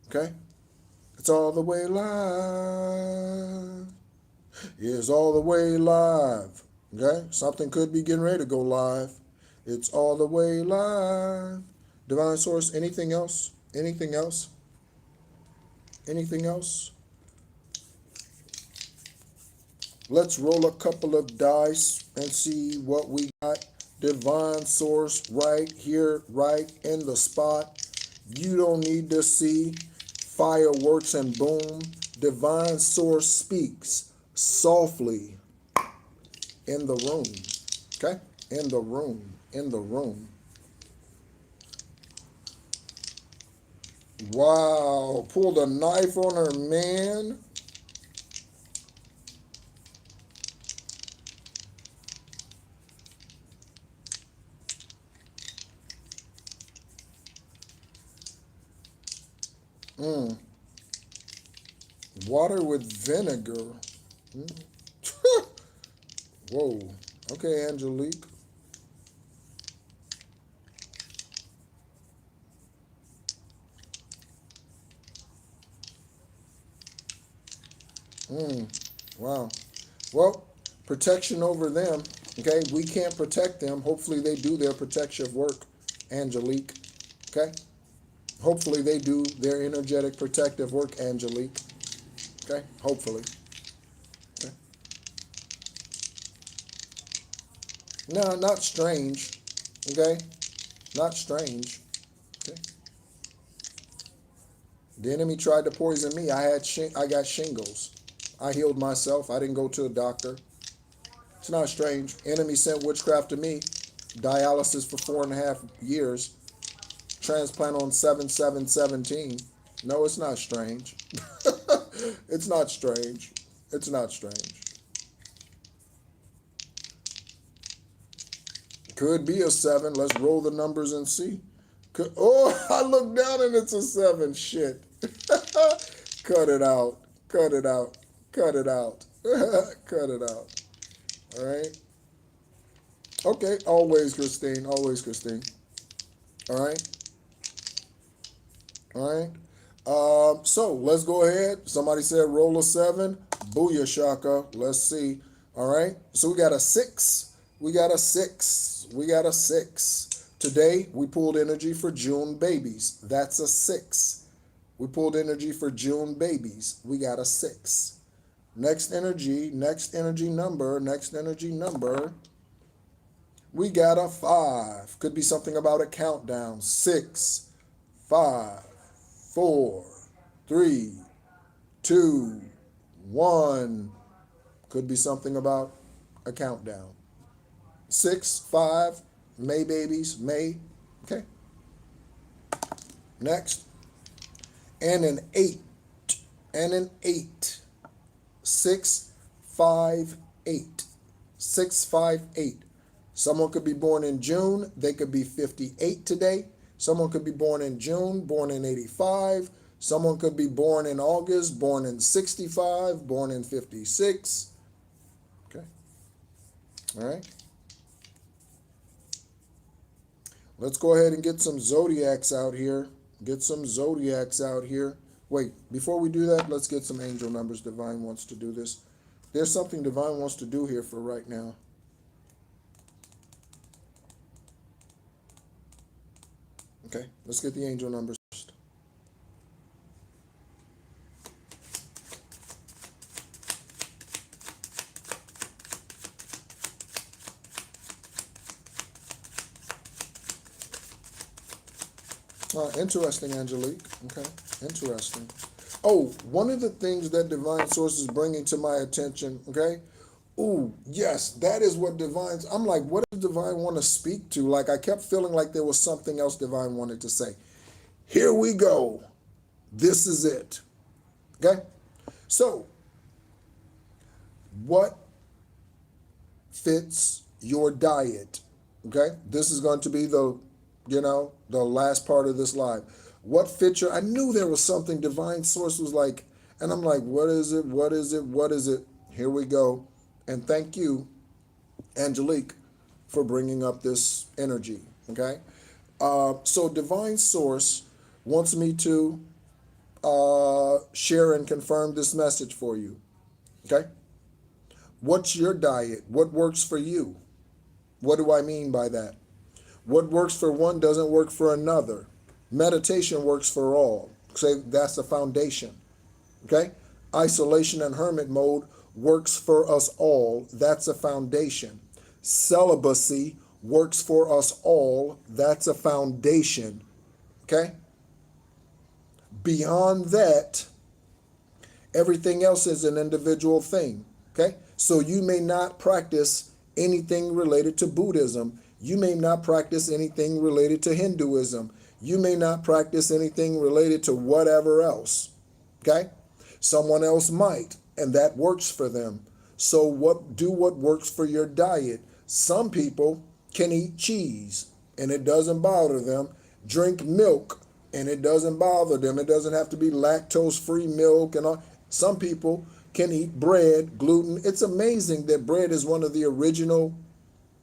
[SPEAKER 1] Okay, it's all the way live. It's all the way live. Okay? Something could be getting ready to go live. It's all the way live. Divine Source, anything else? Anything else? Anything else? Let's roll a couple of dice and see what we got. Divine Source right here, right in the spot. You don't need to see fireworks and boom. Divine Source speaks softly in the room. Okay? In the room. In the room. Wow. Pulled a knife on her man. Water with vinegar. Whoa. Okay, Angelique. Wow. Well, protection over them. Okay, we can't protect them. Hopefully they do their protective work, Angelique. Okay? Hopefully they do their energetic protective work, Angelique. Okay? Hopefully. Okay? No, not strange. Okay? Not strange. Okay? The enemy tried to poison me. I got shingles. I healed myself. I didn't go to a doctor. It's not strange. Enemy sent witchcraft to me. Dialysis for 4.5 years. Transplant on 7/7/17. No, it's not strange. It's not strange. It's not strange. Could be a 7. Let's roll the numbers and see. Oh, I look down and it's a 7. Shit. Cut it out. Cut it out. Cut it out. Cut it out. All right. Okay. Always, Christine. Always, Christine. All right. All right. So let's go ahead. Somebody said roll a 7. Booyah shaka. Let's see. All right. So we got a 6. We got a 6. We got a 6. Today we pulled energy for June babies. That's a 6. We pulled energy for June babies. We got a 6. Next energy number. We got a 5. Could be something about a countdown. 6, 5, 4, 3, 2, 1. Could be something about a countdown. 6, 5, May babies, May. Okay. Next. And an 8. And an 8. 6, 5, 8. 6, 5, 8. Someone could be born in June. They could be 58 today. Someone could be born in June, born in 85. Someone could be born in August, born in 65, born in 56. Okay. All right. Let's go ahead and get some zodiacs out here. Get some zodiacs out here. Wait, before we do that, let's get some angel numbers. Divine wants to do this. There's something Divine wants to do here for right now. Okay, let's get the angel numbers first. Interesting, Angelique. Okay, interesting. Oh, one of the things that Divine Source is bringing to my attention, okay? Ooh, yes, that is what divine's. I'm like, what does divine want to speak to? Like, I kept feeling like there was something else divine wanted to say. Here we go. This is it. Okay? So, what fits your diet? Okay? This is going to be the last part of this live. What fits your, I knew there was something divine source was like, and I'm like, what is it? What is it? What is it? Here we go. And thank you, Angelique, for bringing up this energy. Okay? So divine source wants me to share and confirm this message for you. Okay? What's your diet? What works for you? What do I mean by that? What works for one doesn't work for another. Meditation works for all. Say that's the foundation. Okay? Isolation and hermit mode works for us all. That's a foundation. Celibacy works for us all. That's a foundation. Okay? Beyond that, everything else is an individual thing. Okay? So you may not practice anything related to Buddhism. You may not practice anything related to Hinduism. You may not practice anything related to whatever else. Okay? Someone else might, and that works for them. So what works for your diet? Some people can eat cheese and it doesn't bother them. Drink milk and it doesn't bother them. It doesn't have to be lactose-free milk and all. Some people can eat bread, gluten. It's amazing that bread is one of the original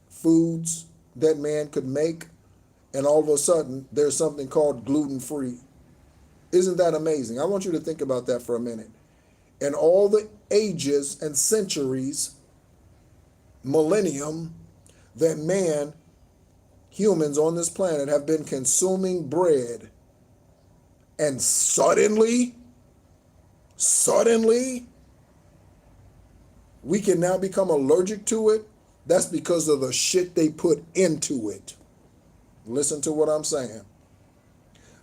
[SPEAKER 1] foods that man could make, and all of a sudden there's something called gluten-free. Isn't that amazing? I want you to think about that for a minute. In all the ages and centuries, millennium, that man, humans on this planet have been consuming bread, and suddenly, we can now become allergic to it. That's because of the shit they put into it. Listen to what I'm saying.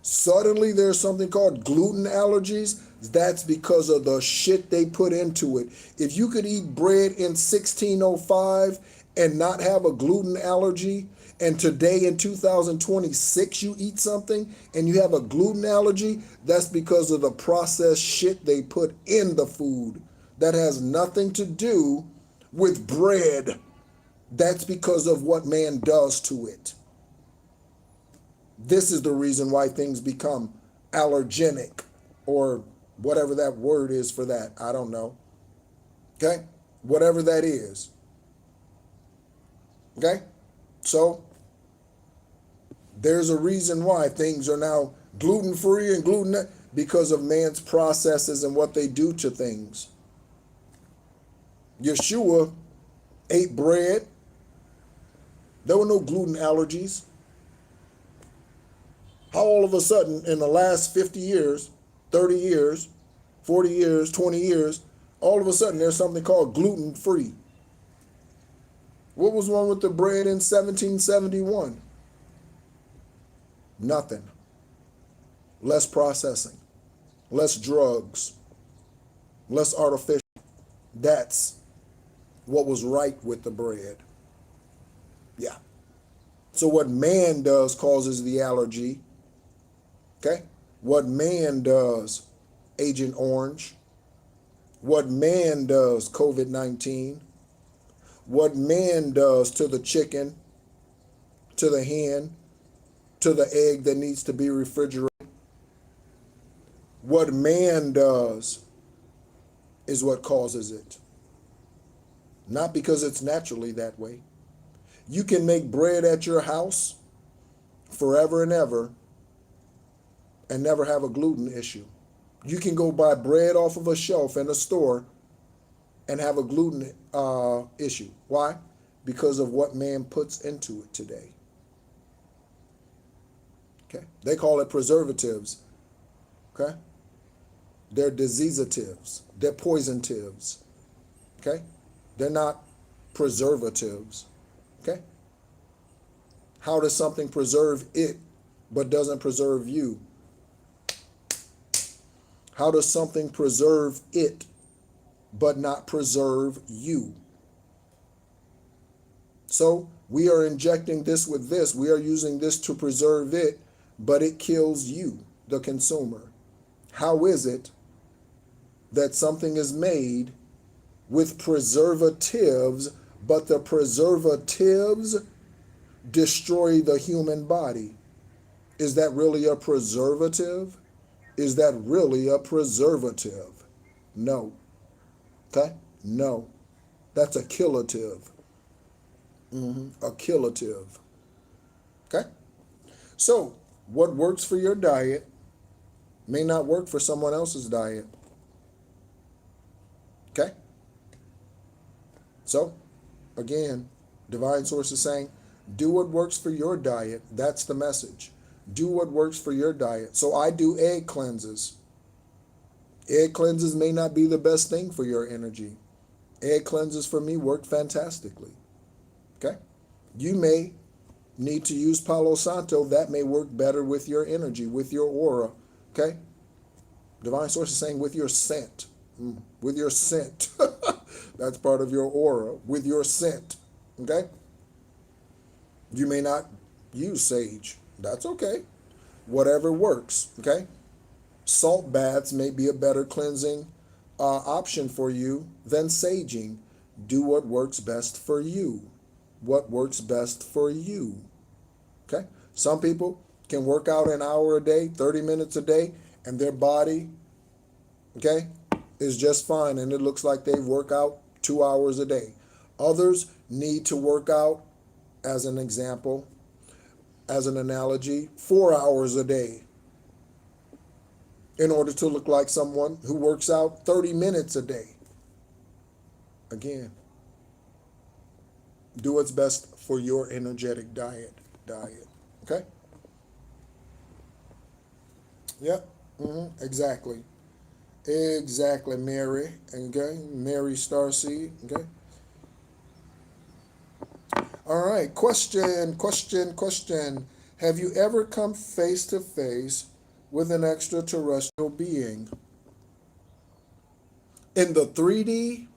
[SPEAKER 1] Suddenly there's something called gluten allergies. That's because of the shit they put into it. If you could eat bread in 1605 and not have a gluten allergy, and today in 2026 you eat something and you have a gluten allergy, that's because of the processed shit they put in the food. That has nothing to do with bread. That's because of what man does to it. This is the reason why things become allergenic, or whatever that word is for that. I don't know. Okay? Whatever that is. Okay? So, there's a reason why things are now gluten-free and gluten, because of man's processes and what they do to things. Yeshua ate bread. There were no gluten allergies. How all of a sudden in the last 50 years, 30 years, 40 years, 20 years, all of a sudden there's something called gluten-free? What was wrong with the bread in 1771? Nothing. Less processing, less drugs, less artificial. That's what was right with the bread. Yeah. So what man does causes the allergy. Okay? What man does, Agent Orange. What man does, COVID-19. What man does to the chicken, to the hen, to the egg that needs to be refrigerated. What man does is what causes it. Not because it's naturally that way. You can make bread at your house forever and ever and never have a gluten issue. You can go buy bread off of a shelf in a store and have a gluten issue. Why? Because of what man puts into it today. Okay? They call it preservatives. Okay? They're diseasatives. They're poisonatives. Okay? They're not preservatives. Okay? How does something preserve it but doesn't preserve you? How does something preserve it but not preserve you? So we are injecting this with this. We are using this to preserve it, but it kills you, the consumer. How is it that something is made with preservatives, but the preservatives destroy the human body? Is that really a preservative? Is that really a preservative? No. Okay? No. That's a killative. A killative. Okay? So, what works for your diet may not work for someone else's diet. Okay? So, again, Divine Source is saying, do what works for your diet. That's the message. Do what works for your diet. So I do egg cleanses. Egg cleanses may not be the best thing for your energy. Egg cleanses for me work fantastically. Okay? You may need to use Palo Santo. That may work better with your energy, with your aura. Okay? Divine Source is saying with your scent. With your scent. That's part of your aura. With your scent. Okay? You may not use sage. That's okay. Whatever works. Okay? Salt baths may be a better cleansing option for you than saging. Do what works best for you. What works best for you. Okay? Some people can work out an hour a day, 30 minutes a day, and their body, okay, is just fine, and it looks like they work out 2 hours a day. Others need to work out, as an example, as an analogy, 4 hours a day in order to look like someone who works out 30 minutes a day. Again, do what's best for your energetic diet. Okay? Yep. Exactly. Exactly, Mary. Okay? Mary Starseed. Okay? All right. Question. Have you ever come face to face with an extraterrestrial being? In the 3D?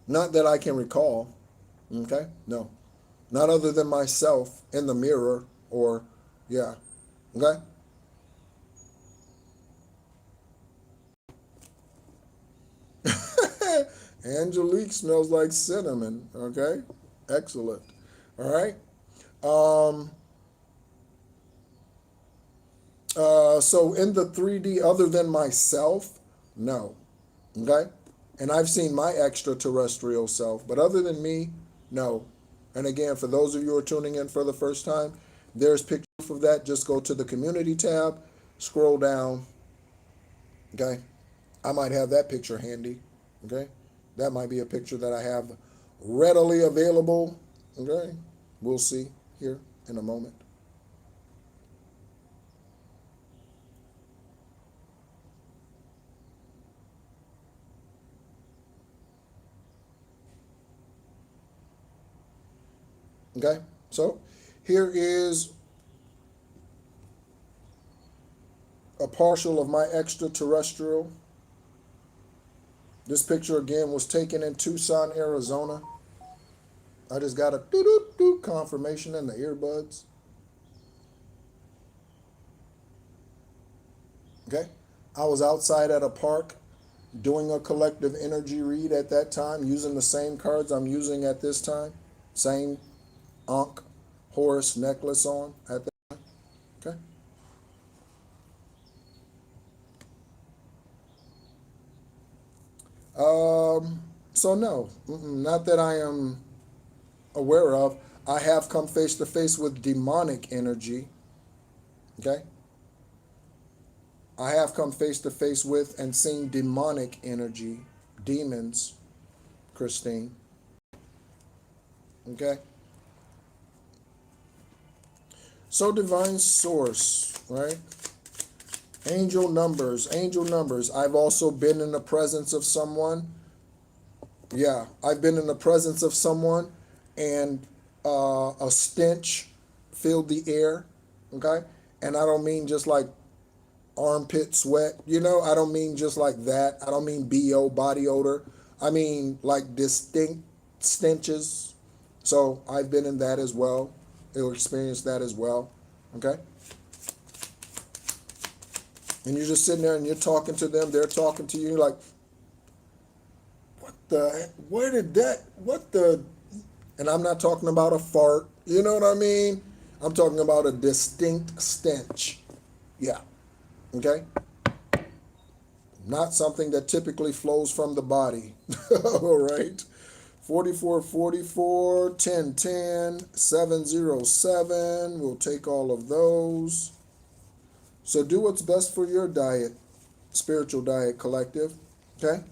[SPEAKER 1] Not that I can recall. Okay? No. Not other than myself in the mirror or, yeah. Okay? Angelique smells like cinnamon. Okay? Excellent. All right? Um, so in the 3D, other than myself, no. Okay? And I've seen my extraterrestrial self, but other than me, no. And again, for those of you who are tuning in for the first time, there's pictures of that. Just go to the community tab, scroll down. Okay? I might have that picture handy. Okay? That might be a picture that I have readily available. Okay? We'll see here in a moment. Okay? So here is a partial of my extraterrestrial. This picture again was taken in Tucson, Arizona. I just got a doo-doo-doo confirmation in the earbuds. Okay? I was outside at a park doing a collective energy read at that time, using the same cards I'm using at this time. Same Ankh Horus necklace on at that time. Okay? So no, not that I am aware of. I have come face to face with demonic energy. Okay? I have come face to face with and seen demonic energy, demons, Christine. Okay? So divine source, right? Angel numbers. I've also been in the presence of someone. Yeah, I've been in the presence of someone and a stench filled the air. Okay? And I don't mean just like armpit sweat. I don't mean just like that. I don't mean BO, body odor. I mean, like distinct stenches. So I've been in that as well. Or experienced that as well. Okay? And you're just sitting there and you're talking to them, they're talking to you like, where did that, what the, and I'm not talking about a fart, you know what I mean? I'm talking about a distinct stench. Yeah. Okay? Not something that typically flows from the body. All right. 4444, 1010, 707. We'll take all of those. So do what's best for your diet, spiritual diet collective. Okay?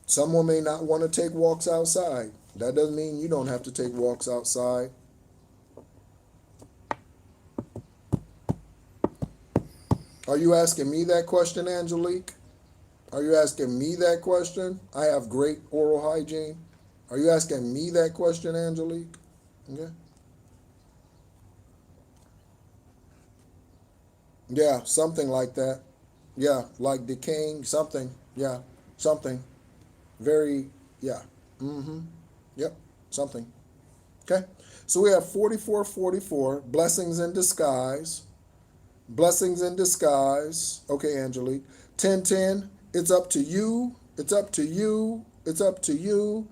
[SPEAKER 1] Someone may not want to take walks outside. That doesn't mean you don't have to take walks outside. Are you asking me that question, Angelique? Are you asking me that question? I have great oral hygiene. Are you asking me that question, Angelique? Okay. Yeah, something like that. Yeah, like decaying, something. Yeah, something. Very, yeah. Mm-hmm. Yep, something. Okay. So we have 4444, blessings in disguise. Blessings in disguise. Okay, Angelique. 1010, it's up to you. It's up to you. It's up to you.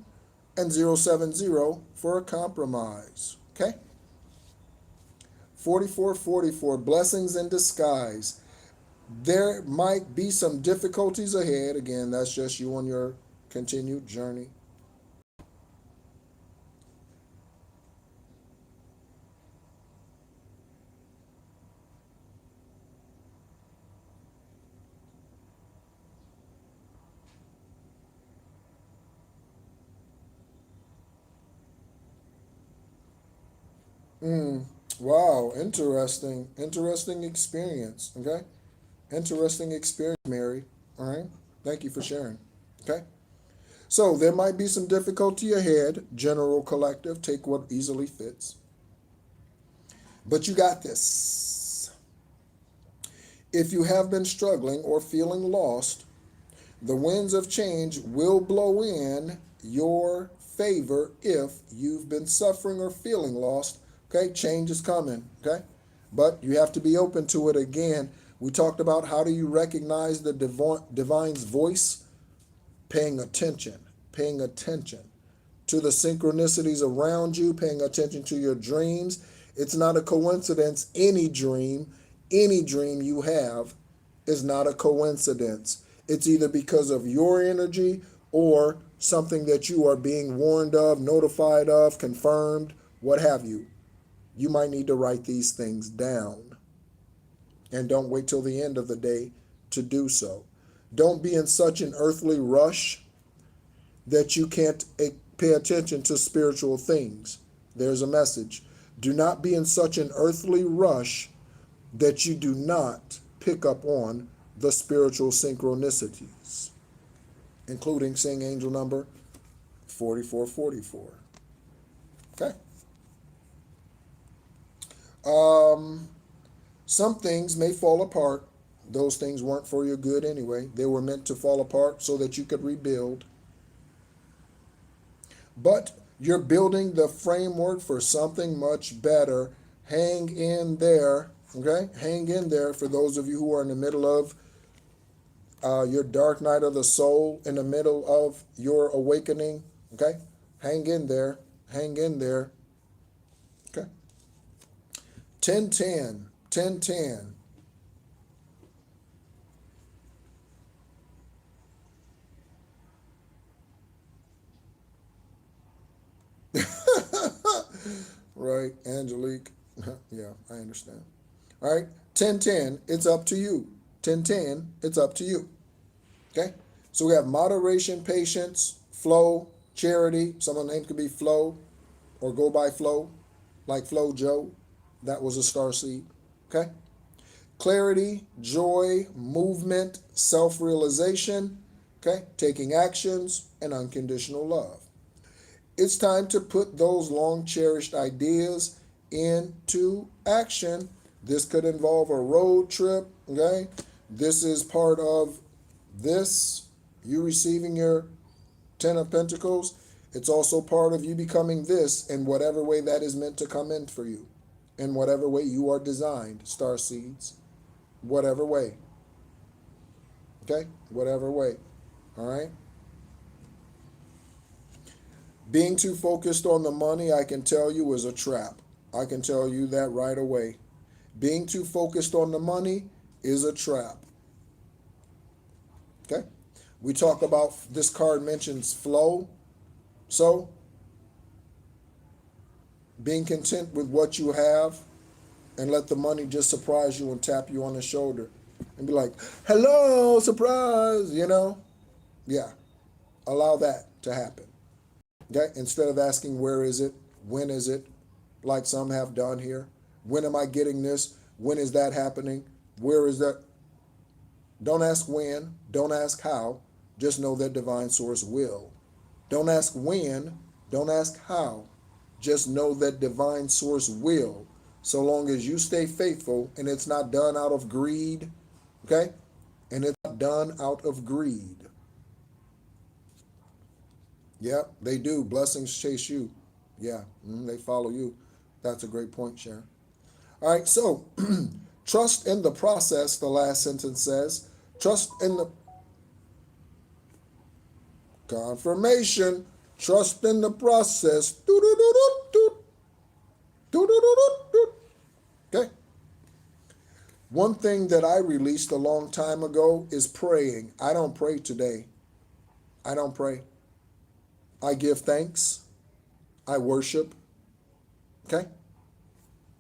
[SPEAKER 1] And 070 for a compromise. Okay? 4444, blessings in disguise. There might be some difficulties ahead. Again, that's just you on your continued journey. Mm, wow, interesting. Interesting experience. Okay? Interesting experience, Mary. All right? Thank you for sharing. Okay? So there might be some difficulty ahead, general collective, take what easily fits. But you got this. If you have been struggling or feeling lost, the winds of change will blow in your favor. If you've been suffering or feeling lost, okay, change is coming, okay? But you have to be open to it again. We talked about how do you recognize the divine's voice? Paying attention to the synchronicities around you, paying attention to your dreams. It's not a coincidence. Any dream you have is not a coincidence. It's either because of your energy or something that you are being warned of, notified of, confirmed, what have you. You might need to write these things down and don't wait till the end of the day to do so. Don't be in such an earthly rush that you can't pay attention to spiritual things. There's a message. Do not be in such an earthly rush that you do not pick up on the spiritual synchronicities, including seeing angel number 4444. Okay. Um, some things may fall apart. Those things weren't for your good anyway. They were meant to fall apart so that you could rebuild. But you're building the framework for something much better. Hang in there, okay? Hang in there for those of you who are in the middle of your dark night of the soul, in the middle of your awakening, okay? Hang in there. Hang in there. Okay. 1010. 1010. Right, Angelique. Yeah, I understand. All right, 1010, it's up to you. 1010, it's up to you. Okay? So we have moderation, patience, flow, charity. Someone's name could be Flow or go by Flow, like Flow Joe. That was a star seed. Okay? Clarity, joy, movement, self realization. Okay? Taking actions and unconditional love. It's time to put those long cherished ideas into action. This could involve a road trip, okay? This is part of this, you receiving your Ten of Pentacles, it's also part of you becoming this in whatever way that is meant to come in for you. In whatever way you are designed, star seeds. Whatever way. Okay? Whatever way. All right? Being too focused on the money, I can tell you, is a trap. I can tell you that right away. Being too focused on the money is a trap. Okay? We talk about, this card mentions flow. So, being content with what you have and let the money just surprise you and tap you on the shoulder and be like, hello, surprise, you know? Yeah. Allow that to happen. Okay? Instead of asking, where is it? When is it? Like some have done here. When am I getting this? When is that happening? Where is that? Don't ask when. Don't ask how. Just know that divine source will. Don't ask when. Don't ask how. Just know that divine source will. So long as you stay faithful and it's not done out of greed. Okay? And it's not done out of greed. Yep, they do. Blessings chase you. Yeah, they follow you. That's a great point, Sharon. All right, so trust in the process, the last sentence says. Trust in the confirmation. Trust in the process. Okay. One thing that I released a long time ago is praying. I don't pray today. I don't pray. I give thanks. I worship. Okay?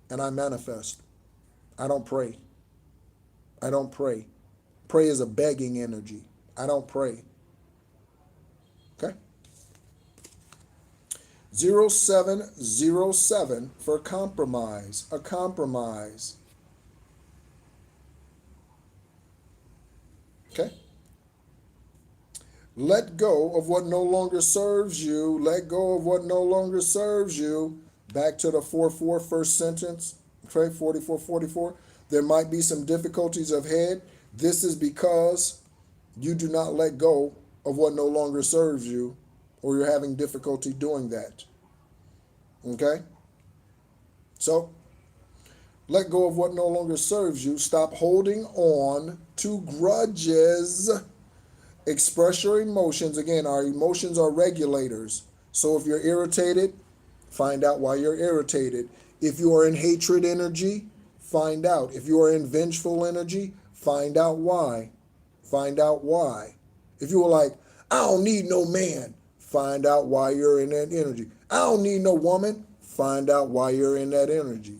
[SPEAKER 1] And I manifest. I don't pray. I don't pray. Pray is a begging energy. I don't pray. Okay? 0707 for compromise. A compromise. Okay? Let go of what no longer serves you. Let go of what no longer serves you. Back to the 4-4 first sentence. Okay, 44-44. There might be some difficulties ahead. This is because you do not let go of what no longer serves you, or you're having difficulty doing that. Okay? So, let go of what no longer serves you. Stop holding on to grudges. Express your emotions. Again, our emotions are regulators. So if you're irritated, find out why you're irritated. If you are in hatred energy, find out. If you are in vengeful energy, find out why. Find out why. If you were like, I don't need no man, find out why you're in that energy. I don't need no woman, find out why you're in that energy.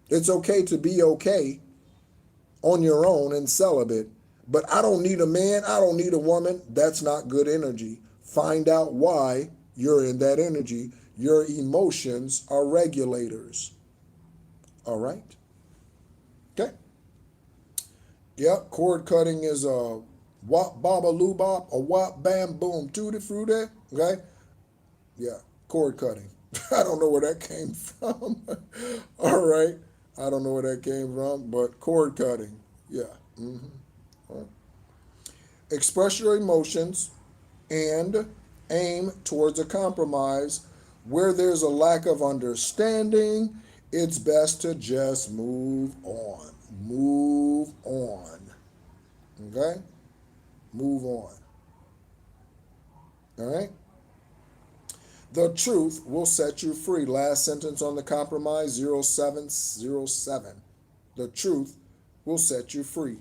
[SPEAKER 1] It's okay to be okay on your own and celibate, but I don't need a man, I don't need a woman. That's not good energy. Find out why you're in that energy. Your emotions are regulators. All right? Okay? Yep, cord cutting is a wop baba loo bop, a wop bam boom tutti frutti. Okay? Yeah, cord cutting. I don't know where that came from. All right? I don't know where that came from, but cord cutting. Yeah. Right. Express your emotions and aim towards a compromise. Where there's a lack of understanding, it's best to just move on. Move on. Okay? Move on. All right? The truth will set you free. Last sentence on the compromise, 0707. The truth will set you free.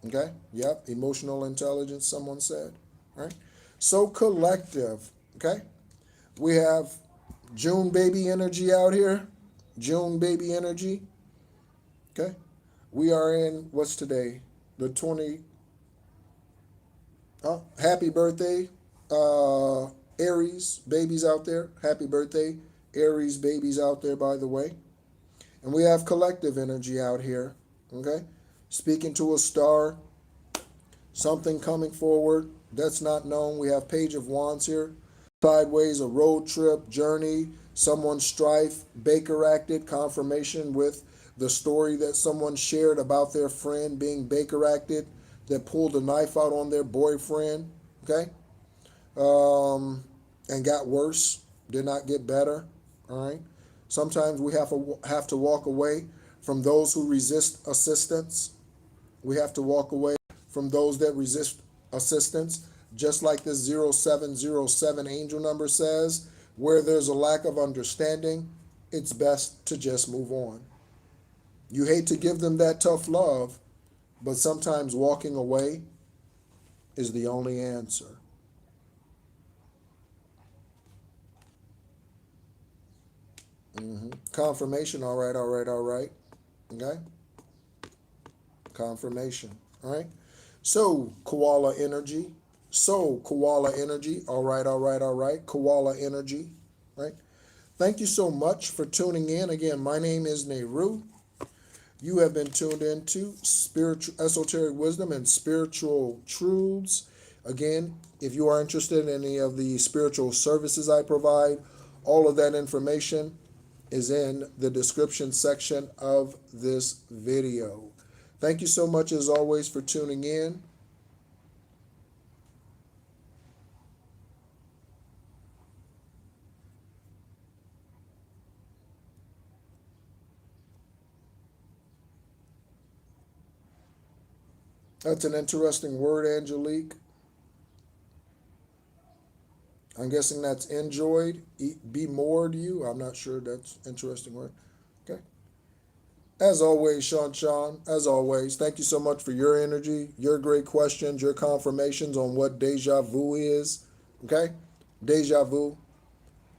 [SPEAKER 1] Okay? Yep. Emotional intelligence, someone said. All right? So collective. Okay? We have June baby energy out here. June baby energy. Okay? We are in, what's today? The 20. Oh, happy birthday, Aries babies out there. Happy birthday, Aries babies out there, by the way. And we have collective energy out here. Okay? Speaking to a star. Something coming forward that's not known. We have Page of Wands here. Sideways, a road trip, journey, someone's strife, Baker acted, confirmation with the story that someone shared about their friend being Baker acted, that pulled a knife out on their boyfriend. Okay? and got worse, did not get better. All right. Sometimes we have to walk away from those who resist assistance. We have to walk away from those that resist assistance, just like this 0707 angel number says, where there's a lack of understanding, it's best to just move on. You hate to give them that tough love, but sometimes walking away is the only answer. Confirmation, all right, all right, all right. Okay? Confirmation, all right? So, koala energy. So, koala energy, all right, all right, all right. Koala energy, right? Thank you so much for tuning in. Again, my name is Nehru. You have been tuned into spiritual, esoteric wisdom and spiritual truths. Again, if you are interested in any of the spiritual services I provide, all of that information is in the description section of this video. Thank you so much as always for tuning in. That's an interesting word, Angelique. I'm guessing that's enjoyed, be more to you. I'm not sure that's an interesting word. Okay. As always, Sean, as always, thank you so much for your energy, your great questions, your confirmations on what deja vu is. Okay? Deja vu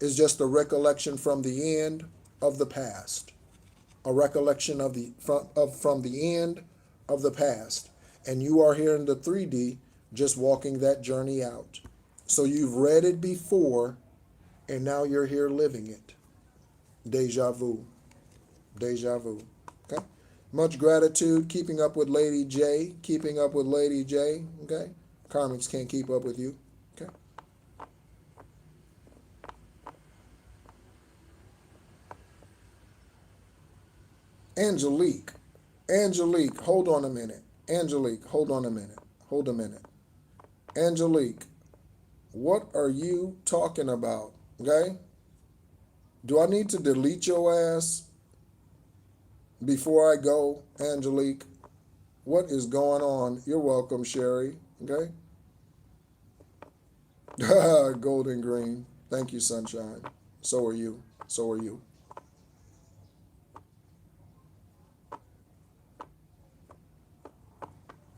[SPEAKER 1] is just a recollection from the end of the past. A recollection of from the end of the past. And you are here in the 3D just walking that journey out. So you've read it before and now you're here living it. Deja vu. Deja vu. Okay? Much gratitude. Keeping up with Lady J. Keeping up with Lady J. Okay? Karmics can't keep up with you. Okay? Angelique. Angelique, hold on a minute. Angelique, hold on a minute. Hold a minute. Angelique, what are you talking about? Okay? Do I need to delete your ass before I go, Angelique? What is going on? You're welcome, Sherry. Okay? Golden green. Thank you, sunshine. So are you. So are you.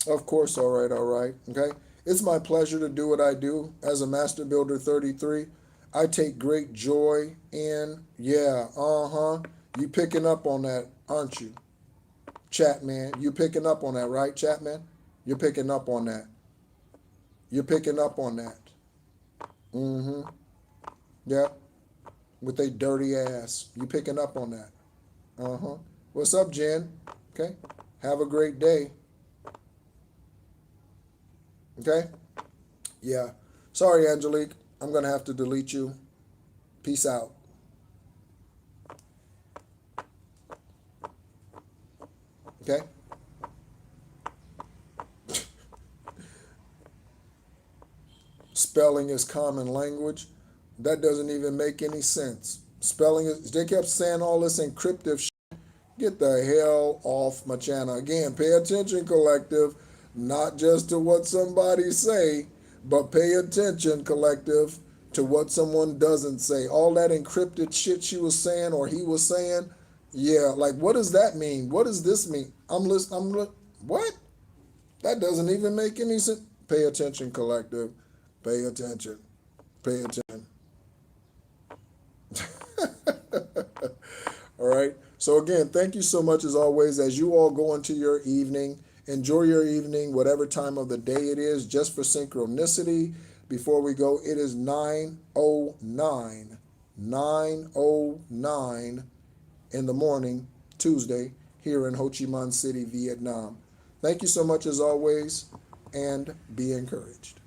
[SPEAKER 1] Of course, all right, all right. Okay? It's my pleasure to do what I do as a Master Builder 33. I take great joy in, yeah, You picking up on that, aren't you? Chatman, you picking up on that, right, Chatman? You're picking up on that. You're picking up on that. Mm-hmm. Yeah. With a dirty ass. You picking up on that. Uh-huh. What's up, Jen? Okay. Have a great day. Okay? Yeah. Sorry, Angelique. I'm going to have to delete you. Peace out. Okay? Spelling is common language. That doesn't even make any sense. Spelling is, they kept saying all this encryptive shit. Get the hell off my channel. Again, pay attention, collective, not just to what somebody say, but pay attention, collective, to what someone doesn't say. All that encrypted shit she was saying or he was saying, yeah, like what does that mean? What does this mean? What? That doesn't even make any sense. Pay attention, collective. Pay attention. Pay attention. All right. So again, thank you so much as always. As you all go into your evening, enjoy your evening, whatever time of the day it is. Just for synchronicity, before we go, it is 9:09, 9:09 in the morning, Tuesday, here in Ho Chi Minh City, Vietnam. Thank you so much as always, and be encouraged.